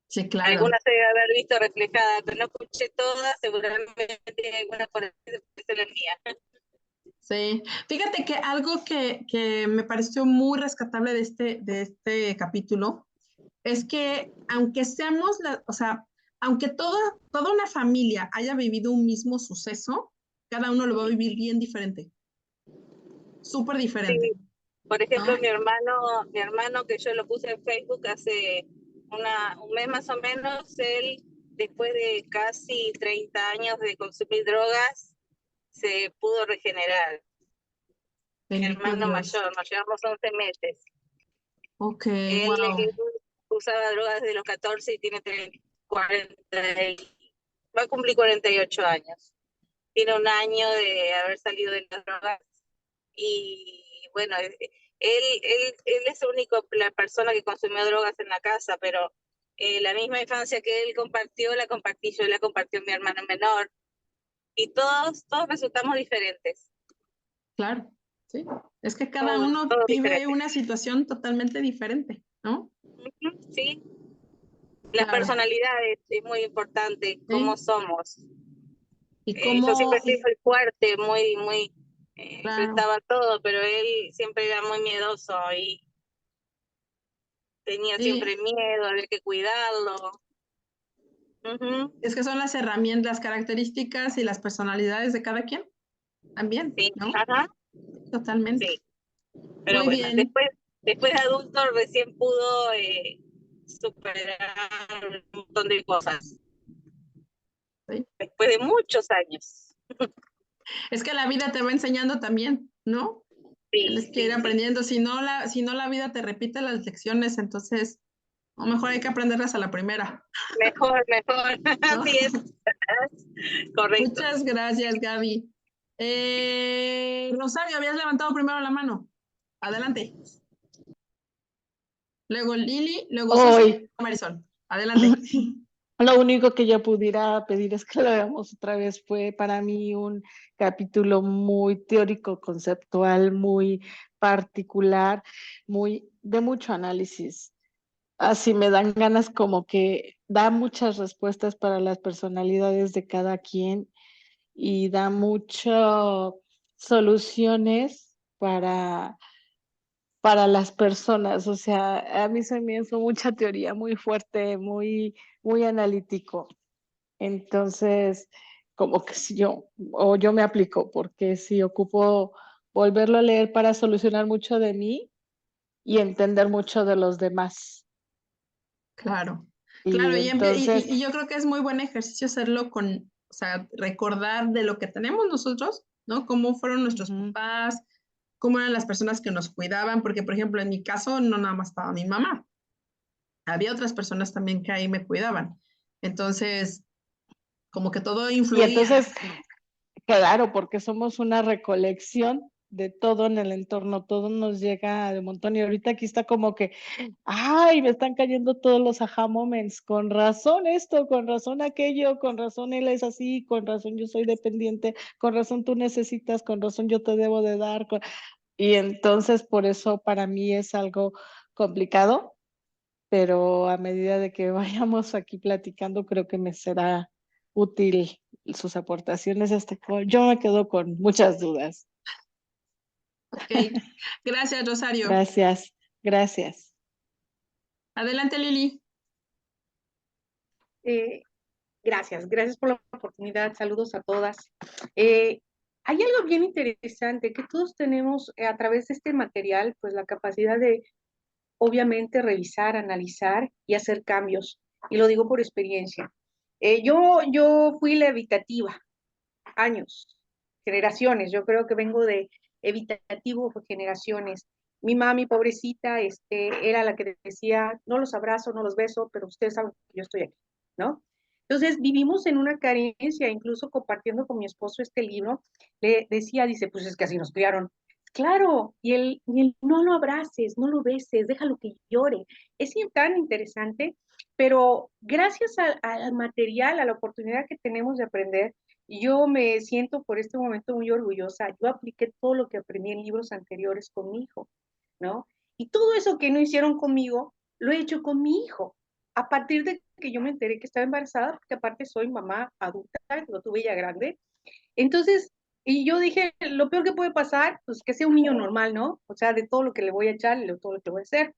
[SPEAKER 1] Sí, claro.
[SPEAKER 4] Algunas se debe haber visto reflejada, pero no escuché todas, seguramente alguna por ahí es la mía.
[SPEAKER 1] Sí, fíjate que algo que me pareció muy rescatable de este capítulo es que aunque seamos, o sea, aunque toda una familia haya vivido un mismo suceso, cada uno lo va a vivir bien diferente, súper diferente,
[SPEAKER 4] Sí, por ejemplo,
[SPEAKER 1] ¿no?
[SPEAKER 4] mi hermano que yo lo puse en Facebook hace un mes más o menos, él después de casi 30 años de consumir drogas, se pudo regenerar. Mi
[SPEAKER 1] Bendito
[SPEAKER 4] hermano
[SPEAKER 1] Dios.
[SPEAKER 4] mayor, nos llevamos 11 meses.
[SPEAKER 1] Ok,
[SPEAKER 4] Él
[SPEAKER 1] wow.
[SPEAKER 4] usaba drogas desde los 14 y tiene 40, va a cumplir 48 años. Tiene un año de haber salido de las drogas y bueno, él es la persona que consumió drogas en la casa, pero la misma infancia que él compartió, la compartí yo, la compartió mi hermano menor y todos resultamos diferentes.
[SPEAKER 1] Claro, sí. Es que cada
[SPEAKER 4] Todos,
[SPEAKER 1] uno
[SPEAKER 4] todos
[SPEAKER 1] vive
[SPEAKER 4] diferentes.
[SPEAKER 1] una situación totalmente diferente, ¿no?
[SPEAKER 4] Sí, las
[SPEAKER 1] Claro.
[SPEAKER 4] personalidades es muy importante, cómo
[SPEAKER 1] Sí.
[SPEAKER 4] somos.
[SPEAKER 1] Y
[SPEAKER 4] Yo
[SPEAKER 1] cómo,
[SPEAKER 4] siempre fui muy fuerte, muy
[SPEAKER 1] claro.
[SPEAKER 4] enfrentaba todo, pero él siempre era muy miedoso y tenía
[SPEAKER 1] Sí,
[SPEAKER 4] siempre miedo, había que cuidarlo.
[SPEAKER 1] es que son las herramientas, las características y las personalidades de cada quien también,
[SPEAKER 4] Sí,
[SPEAKER 1] ¿no?
[SPEAKER 4] ajá,
[SPEAKER 1] Totalmente.
[SPEAKER 4] sí. Pero
[SPEAKER 1] Muy
[SPEAKER 4] bueno,
[SPEAKER 1] bien.
[SPEAKER 4] después de adulto recién pudo superar un montón de cosas,
[SPEAKER 1] Sí.
[SPEAKER 4] después de muchos años.
[SPEAKER 1] Es que la vida te va enseñando también, ¿no?
[SPEAKER 4] Sí,
[SPEAKER 1] Tienes que ir
[SPEAKER 4] sí, sí.
[SPEAKER 1] aprendiendo. Si no la vida te repite las lecciones, entonces a lo mejor hay que aprenderlas a la primera,
[SPEAKER 4] Mejor,
[SPEAKER 1] ¿no?
[SPEAKER 4] así es, correcto.
[SPEAKER 1] Muchas gracias, Gaby. Rosario, habías levantado primero la mano. Adelante. Luego Lili, luego Susi,
[SPEAKER 5] Hoy,
[SPEAKER 1] Marisol. Adelante.
[SPEAKER 5] lo único que yo pudiera pedir es que lo veamos otra vez. Fue para mí un capítulo muy teórico, conceptual, muy particular, muy de mucho análisis. Así me dan ganas como que da muchas respuestas para las personalidades de cada quien y da muchas soluciones para las personas. O sea, a mí se me hizo mucha teoría, muy fuerte, muy analítico. Entonces, como que si yo me aplico, porque si ocupo volverlo a leer para solucionar mucho de mí y entender mucho de los demás.
[SPEAKER 1] Claro,
[SPEAKER 5] Y
[SPEAKER 1] claro,
[SPEAKER 5] entonces,
[SPEAKER 1] y yo creo que es muy buen ejercicio hacerlo con, o sea, recordar de lo que tenemos nosotros, ¿no? Cómo fueron nuestros
[SPEAKER 5] ujú,
[SPEAKER 1] papás, cómo eran las personas que nos cuidaban, porque, por ejemplo, en mi caso no nada más estaba mi mamá, había otras personas también que ahí me cuidaban. Entonces, como que todo
[SPEAKER 5] y
[SPEAKER 1] influía.
[SPEAKER 5] entonces claro, porque somos una recolección de todo en el entorno, todo nos llega de un montón y ahorita aquí está como que, ay, me están cayendo todos los aha moments, con razón esto, con razón aquello, con razón él es así, con razón yo soy dependiente, con razón tú necesitas, con razón yo te debo de dar, y entonces por eso para mí es algo complicado, pero a medida de que vayamos aquí platicando, creo que me será útil sus aportaciones. Yo me quedo con muchas dudas.
[SPEAKER 1] Ok, gracias, Rosario.
[SPEAKER 5] Gracias, gracias.
[SPEAKER 1] Adelante, Lili.
[SPEAKER 6] Eh, gracias por la oportunidad. Saludos a todas. Hay algo bien interesante que todos tenemos a través de este material, pues la capacidad de, obviamente, revisar, analizar y hacer cambios. Y lo digo por experiencia. Yo fui la evitativa, años, generaciones. Yo creo que vengo de evitativo por generaciones. Mi mami, pobrecita, era la que decía, no los abrazo, no los beso, pero ustedes saben que yo estoy aquí, ¿no? Entonces vivimos en una carencia, incluso compartiendo con mi esposo este libro, le decía, dice, pues es que así nos criaron. Claro, y él no lo abraces, no lo beses, déjalo que llore. Es tan interesante, pero gracias al material, a la oportunidad que tenemos de aprender, yo me siento por este momento muy orgullosa. Yo apliqué todo lo que aprendí en libros anteriores con mi hijo, ¿no? Y todo eso que no hicieron conmigo, lo he hecho con mi hijo. A partir de que yo me enteré que estaba embarazada, porque aparte soy mamá adulta, lo tuve ya grande. Entonces, y yo dije, lo peor que puede pasar, pues que sea un niño normal, ¿no? O sea, de todo lo que le voy a echar, de todo lo que voy a hacer.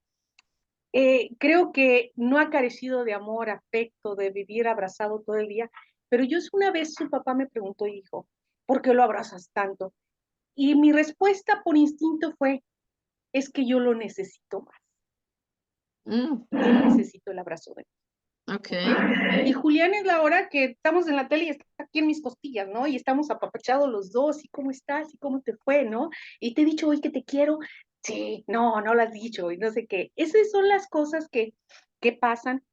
[SPEAKER 6] Creo que no ha carecido de amor, afecto, de vivir abrazado todo el día, pero yo una vez su papá me preguntó, hijo, ¿por qué lo abrazas tanto? Y mi respuesta por instinto fue, es que yo lo necesito más. Yo necesito el abrazo de él.
[SPEAKER 1] Ok.
[SPEAKER 6] Y Julián es la hora que estamos en la tele y está aquí en mis costillas, ¿no? Y estamos apapachados los dos, ¿y cómo estás? ¿Y cómo te fue? ¿No? Y te he dicho hoy que te quiero. Sí, no lo has dicho y no sé qué. Esas son las cosas que pasan.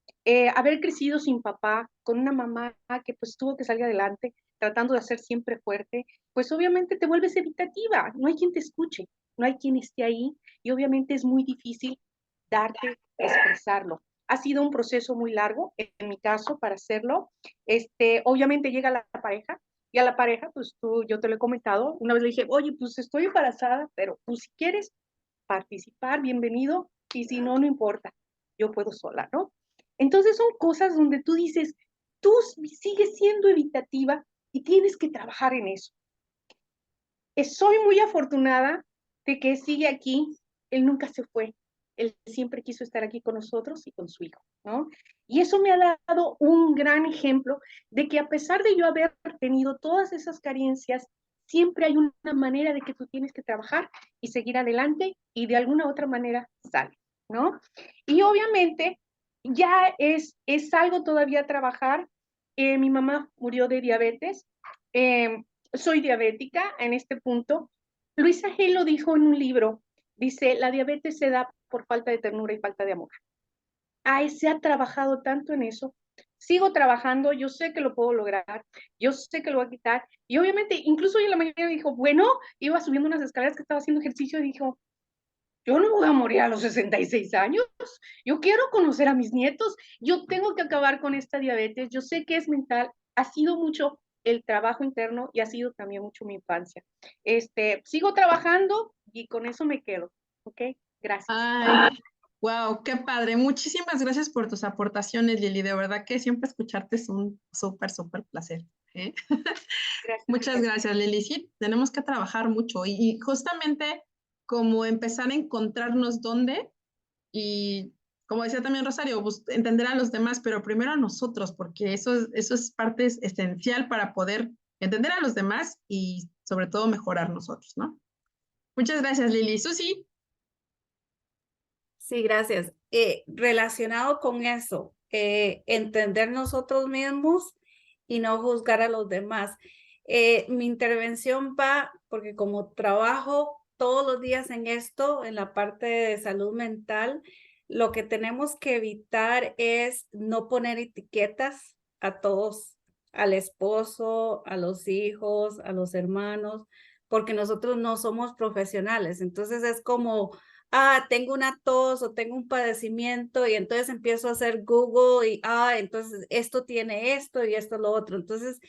[SPEAKER 6] Haber crecido sin papá, con una mamá que pues tuvo que salir adelante, tratando de ser siempre fuerte, pues obviamente te vuelves evitativa, no hay quien te escuche, no hay quien esté ahí y obviamente es muy difícil darte, expresarlo. Ha sido un proceso muy largo, en mi caso, para hacerlo. Obviamente llega la pareja, y a la pareja, pues yo te lo he comentado, una vez le dije, oye, pues estoy embarazada, pero tú si quieres participar, bienvenido, y si no, no importa, yo puedo sola, ¿no? Entonces son cosas donde tú dices, tú sigues siendo evitativa y tienes que trabajar en eso. Soy muy afortunada de que sigue aquí, él nunca se fue, él siempre quiso estar aquí con nosotros y con su hijo, ¿no? Y eso me ha dado un gran ejemplo de que a pesar de yo haber tenido todas esas carencias, siempre hay una manera de que tú tienes que trabajar y seguir adelante y de alguna otra manera sale, ¿no? Y obviamente ya es algo todavía trabajar. Mi mamá murió de diabetes. Soy diabética en este punto. Luisa Hay lo dijo en un libro, dice, la diabetes se da por falta de ternura y falta de amor. Ay, se ha trabajado tanto en eso. Sigo trabajando, yo sé que lo puedo lograr, yo sé que lo voy a quitar. Y obviamente, incluso hoy en la mañana dijo, bueno, iba subiendo unas escaleras que estaba haciendo ejercicio y dijo, yo no voy a morir a los 66 años, yo quiero conocer a mis nietos, yo tengo que acabar con esta diabetes, yo sé que es mental, ha sido mucho el trabajo interno y ha sido también mucho mi infancia. Sigo trabajando y con eso me quedo, ¿ok? Gracias.
[SPEAKER 1] Ay, wow, qué padre. Muchísimas gracias por tus aportaciones, Lili. De verdad que siempre escucharte es un súper, súper placer. ¿Eh?
[SPEAKER 6] Gracias.
[SPEAKER 1] Muchas gracias, Lili. Sí, tenemos que trabajar mucho y justamente como empezar a encontrarnos dónde y como decía también Rosario, pues, entender a los demás, pero primero a nosotros, porque eso es parte esencial para poder entender a los demás y sobre todo mejorar nosotros, ¿no? Muchas gracias, Lili. Susi.
[SPEAKER 2] Sí, gracias. Relacionado con eso, entender nosotros mismos y no juzgar a los demás. Mi intervención va, porque como trabajo todos los días en esto, en la parte de salud mental, lo que tenemos que evitar es no poner etiquetas a todos, al esposo, a los hijos, a los hermanos, porque nosotros no somos profesionales. Entonces es como tengo una tos o tengo un padecimiento y entonces empiezo a hacer Google y, entonces esto tiene esto y esto lo otro. Entonces,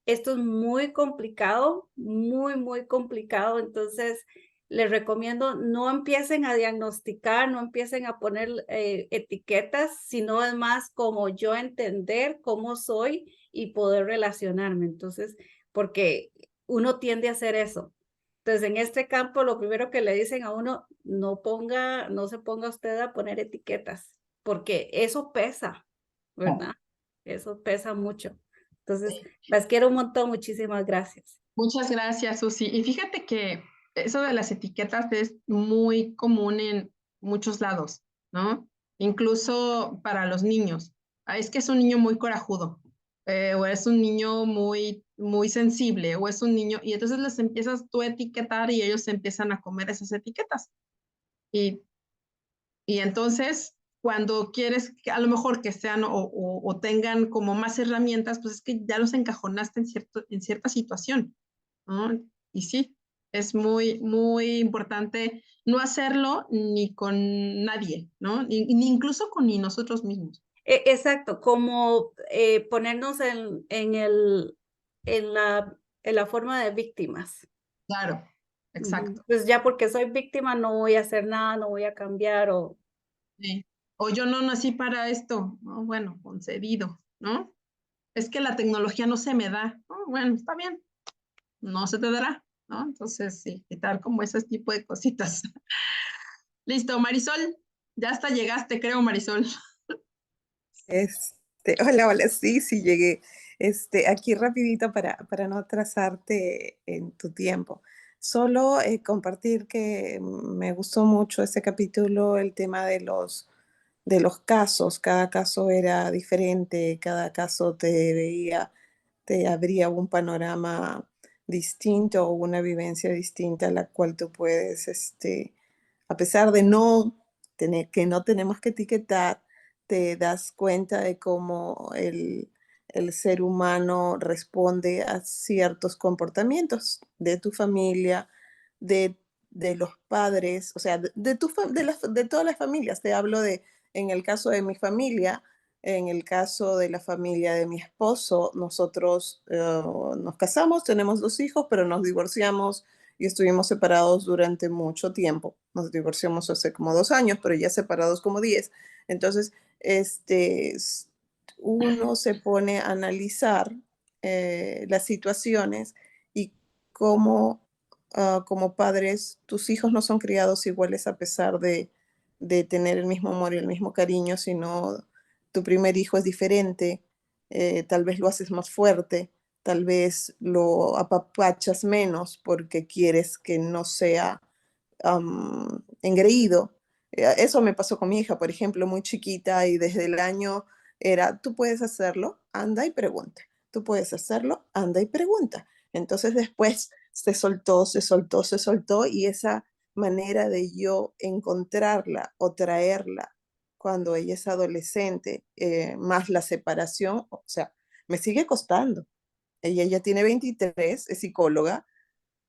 [SPEAKER 2] esto es muy complicado, muy, muy complicado. Entonces, les recomiendo no empiecen a diagnosticar, no empiecen a poner etiquetas, sino es más como yo entender cómo soy y poder relacionarme. Entonces, porque uno tiende a hacer eso. Entonces, en este campo, lo primero que le dicen a uno, no se ponga usted a poner etiquetas, porque eso pesa, ¿verdad? Eso pesa mucho. Entonces, las quiero un montón. Muchísimas gracias.
[SPEAKER 1] Muchas gracias, Susi. Y fíjate que eso de las etiquetas es muy común en muchos lados, ¿no? Incluso para los niños. Es que es un niño muy corajudo, o es un niño muy, muy sensible, o es un niño, y entonces les empiezas tú a etiquetar y ellos empiezan a comer esas etiquetas. Y, y entonces, cuando quieres que a lo mejor que sean o tengan como más herramientas, pues es que ya los encajonaste en cierta situación, ¿no? Y sí, es muy, muy importante no hacerlo ni con nadie, ¿no? Ni incluso con ni nosotros mismos.
[SPEAKER 2] Exacto, como ponernos en la forma de víctimas.
[SPEAKER 1] Claro, exacto.
[SPEAKER 2] Pues ya porque soy víctima no voy a hacer nada, no voy a cambiar o...
[SPEAKER 1] Sí. O yo no nací para esto, ¿no? Bueno, concedido, ¿no? Es que la tecnología no se me da. Oh, bueno, está bien, no se te dará, ¿no? Entonces, sí, quitar como ese tipo de cositas. Listo, Marisol, ya hasta llegaste, creo, Marisol.
[SPEAKER 7] Hola, hola, sí, sí llegué. Aquí rapidito para no atrasarte en tu tiempo. Solo compartir que me gustó mucho ese capítulo, el tema de los casos. Cada caso era diferente, cada caso te abría un panorama distinto o una vivencia distinta a la cual tú puedes, a pesar de no tener, que no tenemos que etiquetar, te das cuenta de cómo el ser humano responde a ciertos comportamientos de tu familia, de, de los padres, o sea, de todas las familias. Te hablo de, en el caso de mi familia, en el caso de la familia de mi esposo, nosotros nos casamos, tenemos 2 hijos, pero nos divorciamos y estuvimos separados durante mucho tiempo. Nos divorciamos hace como 2 años, pero ya separados como 10. Entonces, uno se pone a analizar las situaciones y cómo como padres tus hijos no son criados iguales a pesar de tener el mismo amor y el mismo cariño, sino tu primer hijo es diferente, tal vez lo haces más fuerte, tal vez lo apapachas menos porque quieres que no sea engreído. Eso me pasó con mi hija, por ejemplo, muy chiquita y desde el año era, tú puedes hacerlo, anda y pregunta. Tú puedes hacerlo, anda y pregunta. Entonces después se soltó, se soltó, se soltó y esa manera de yo encontrarla o traerla cuando ella es adolescente, más la separación, o sea, me sigue costando. Ella ya tiene 23, es psicóloga,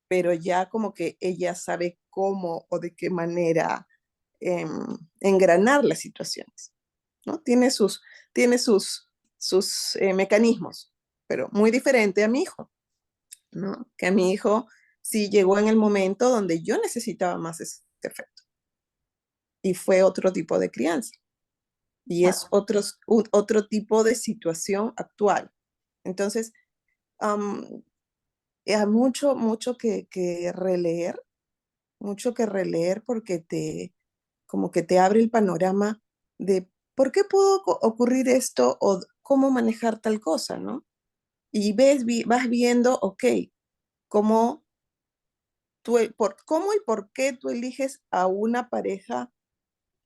[SPEAKER 7] pero ya como que ella sabe cómo o de qué manera em, engranar las situaciones, ¿no? Tiene sus mecanismos, pero muy diferente a mi hijo, ¿no? Que a mi hijo sí llegó en el momento donde yo necesitaba más ese efecto y fue otro tipo de crianza y es otro tipo de situación actual. Entonces, hay mucho que releer, mucho que releer porque como que te abre el panorama de por qué pudo ocurrir esto o cómo manejar tal cosa, ¿no? Y vas viendo, ok, cómo cómo y por qué tú eliges a una pareja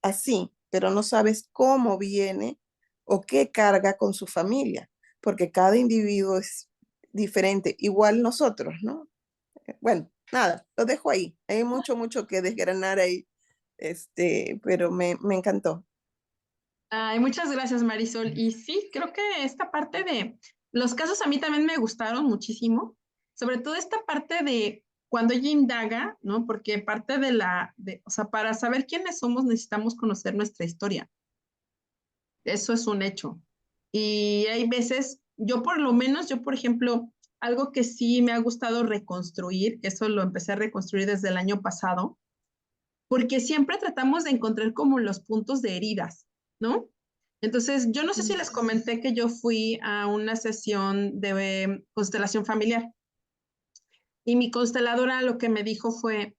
[SPEAKER 7] así, pero no sabes cómo viene o qué carga con su familia, porque cada individuo es diferente, igual nosotros, ¿no? Bueno, nada, lo dejo ahí. Hay mucho que desgranar ahí, pero me encantó.
[SPEAKER 1] Ay, muchas gracias, Marisol. Y sí, creo que esta parte de los casos a mí también me gustaron muchísimo, sobre todo esta parte de cuando ella indaga, ¿no? Porque parte o sea, para saber quiénes somos necesitamos conocer nuestra historia. Eso es un hecho. Y hay veces, yo por lo menos, yo por ejemplo, algo que sí me ha gustado reconstruir, eso lo empecé a reconstruir desde el año pasado, porque siempre tratamos de encontrar como los puntos de heridas, ¿no? Entonces, yo no sé si les comenté que yo fui a una sesión de constelación familiar y mi consteladora lo que me dijo fue,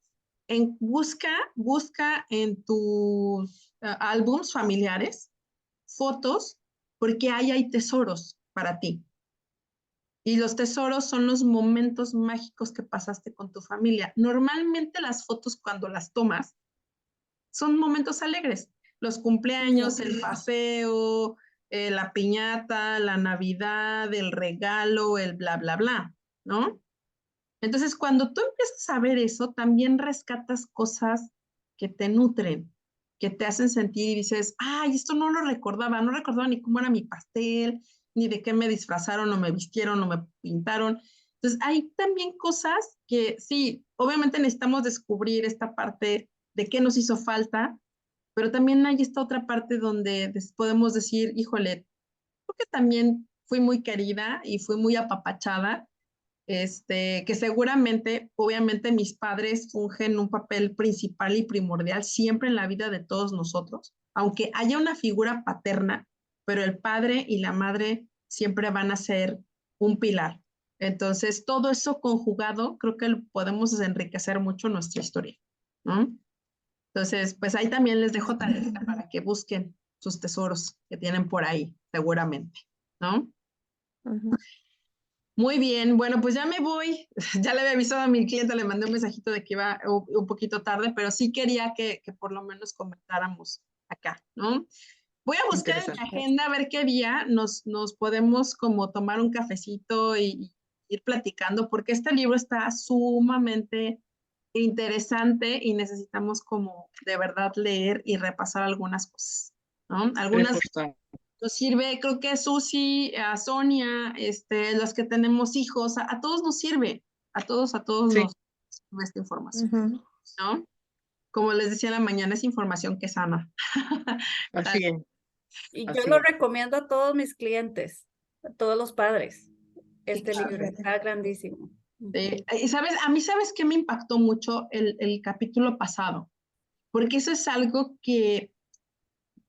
[SPEAKER 1] busca en tus álbums familiares fotos porque ahí hay tesoros para ti. Y los tesoros son los momentos mágicos que pasaste con tu familia. Normalmente las fotos cuando las tomas son momentos alegres. Los cumpleaños, el paseo, la piñata, la Navidad, el regalo, el bla, bla, bla, ¿no? Entonces, cuando tú empiezas a ver eso, también rescatas cosas que te nutren, que te hacen sentir y dices, ay, esto no recordaba ni cómo era mi pastel, ni de qué me disfrazaron o me vistieron o me pintaron. Entonces, hay también cosas que sí, obviamente necesitamos descubrir esta parte de qué nos hizo falta, pero también hay esta otra parte donde podemos decir, híjole, creo que también fui muy querida y fui muy apapachada, que seguramente, obviamente, mis padres fungen un papel principal y primordial siempre en la vida de todos nosotros, aunque haya una figura paterna, pero el padre y la madre siempre van a ser un pilar. Entonces, todo eso conjugado, creo que podemos enriquecer mucho nuestra historia, ¿no? Entonces, pues ahí también les dejo tarea para que busquen sus tesoros que tienen por ahí, seguramente, ¿no?
[SPEAKER 7] Ujú.
[SPEAKER 1] Muy bien, bueno, pues ya me voy. Ya le había avisado a mi cliente, le mandé un mensajito de que iba un poquito tarde, pero sí quería que por lo menos comentáramos acá, ¿no? Voy a buscar en mi
[SPEAKER 3] Interesante.
[SPEAKER 1] agenda a ver qué día nos podemos como tomar un cafecito y ir platicando, porque este libro está sumamente interesante y necesitamos como de verdad leer y repasar algunas cosas, ¿no? Algunas
[SPEAKER 3] Reforzar.
[SPEAKER 1] nos sirve, creo que a Susi, a Sonia, los que tenemos hijos, a todos nos sirve, a todos
[SPEAKER 3] Sí.
[SPEAKER 1] nos sirve esta información,
[SPEAKER 7] Ujú.
[SPEAKER 1] ¿no? Como les decía en la mañana, es información que sana.
[SPEAKER 3] Así es.
[SPEAKER 2] Y yo
[SPEAKER 3] Así
[SPEAKER 2] lo
[SPEAKER 3] es.
[SPEAKER 2] recomiendo a todos mis clientes, a todos los padres. Este libro
[SPEAKER 7] chévere.
[SPEAKER 2] está grandísimo.
[SPEAKER 1] Y sabes, a mí sabes que me impactó mucho el capítulo pasado, porque eso es algo que,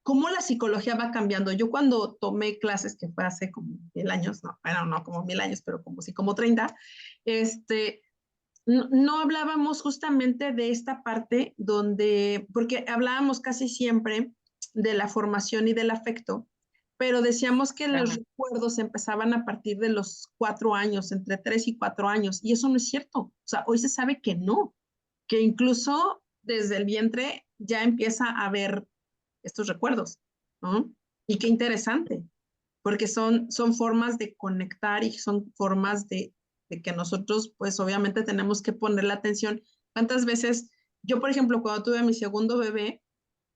[SPEAKER 1] cómo la psicología va cambiando. Yo cuando tomé clases, que fue hace como 1000 años, no, bueno, no como 1000 años, pero como sí, como 30, no hablábamos justamente de esta parte donde, porque hablábamos casi siempre de la formación y del afecto, pero decíamos que los
[SPEAKER 3] Ajá.
[SPEAKER 1] recuerdos empezaban a partir de los 4 años, entre 3 y 4 años, y eso no es cierto. O sea, hoy se sabe que no, que incluso desde el vientre ya empieza a haber estos recuerdos, ¿no? Y qué interesante, porque son formas de conectar y son formas de que nosotros, pues obviamente tenemos que poner la atención. ¿Cuántas veces, yo por ejemplo, cuando tuve a mi segundo bebé,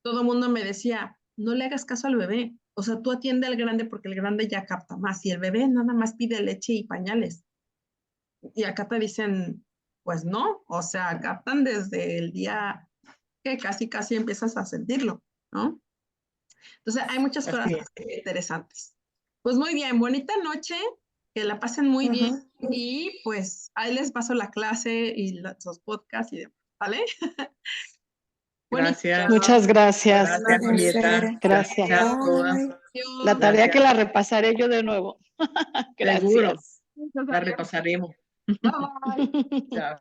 [SPEAKER 1] todo el mundo me decía, no le hagas caso al bebé, o sea, tú atiende al grande porque el grande ya capta más y el bebé nada más pide leche y pañales. Y acá te dicen, pues no, o sea, captan desde el día que casi empiezas a sentirlo, ¿no? Entonces, hay muchas cosas
[SPEAKER 3] Así es.
[SPEAKER 1] interesantes. Pues muy bien, bonita noche, que la pasen muy bien
[SPEAKER 7] Ujú.
[SPEAKER 1] y pues ahí les paso la clase y los podcasts y demás, ¿vale? Bonita
[SPEAKER 3] Gracias.
[SPEAKER 5] Muchas gracias.
[SPEAKER 3] Gracias, Julieta.
[SPEAKER 5] Gracias.
[SPEAKER 3] Gracias a todas.
[SPEAKER 7] Bye.
[SPEAKER 5] La
[SPEAKER 1] noche.
[SPEAKER 5] tarea que
[SPEAKER 3] Gracias.
[SPEAKER 5] la repasaré yo de nuevo.
[SPEAKER 3] Seguro.
[SPEAKER 5] Gracias.
[SPEAKER 3] La repasaremos.
[SPEAKER 1] Bye bye.
[SPEAKER 3] Chao.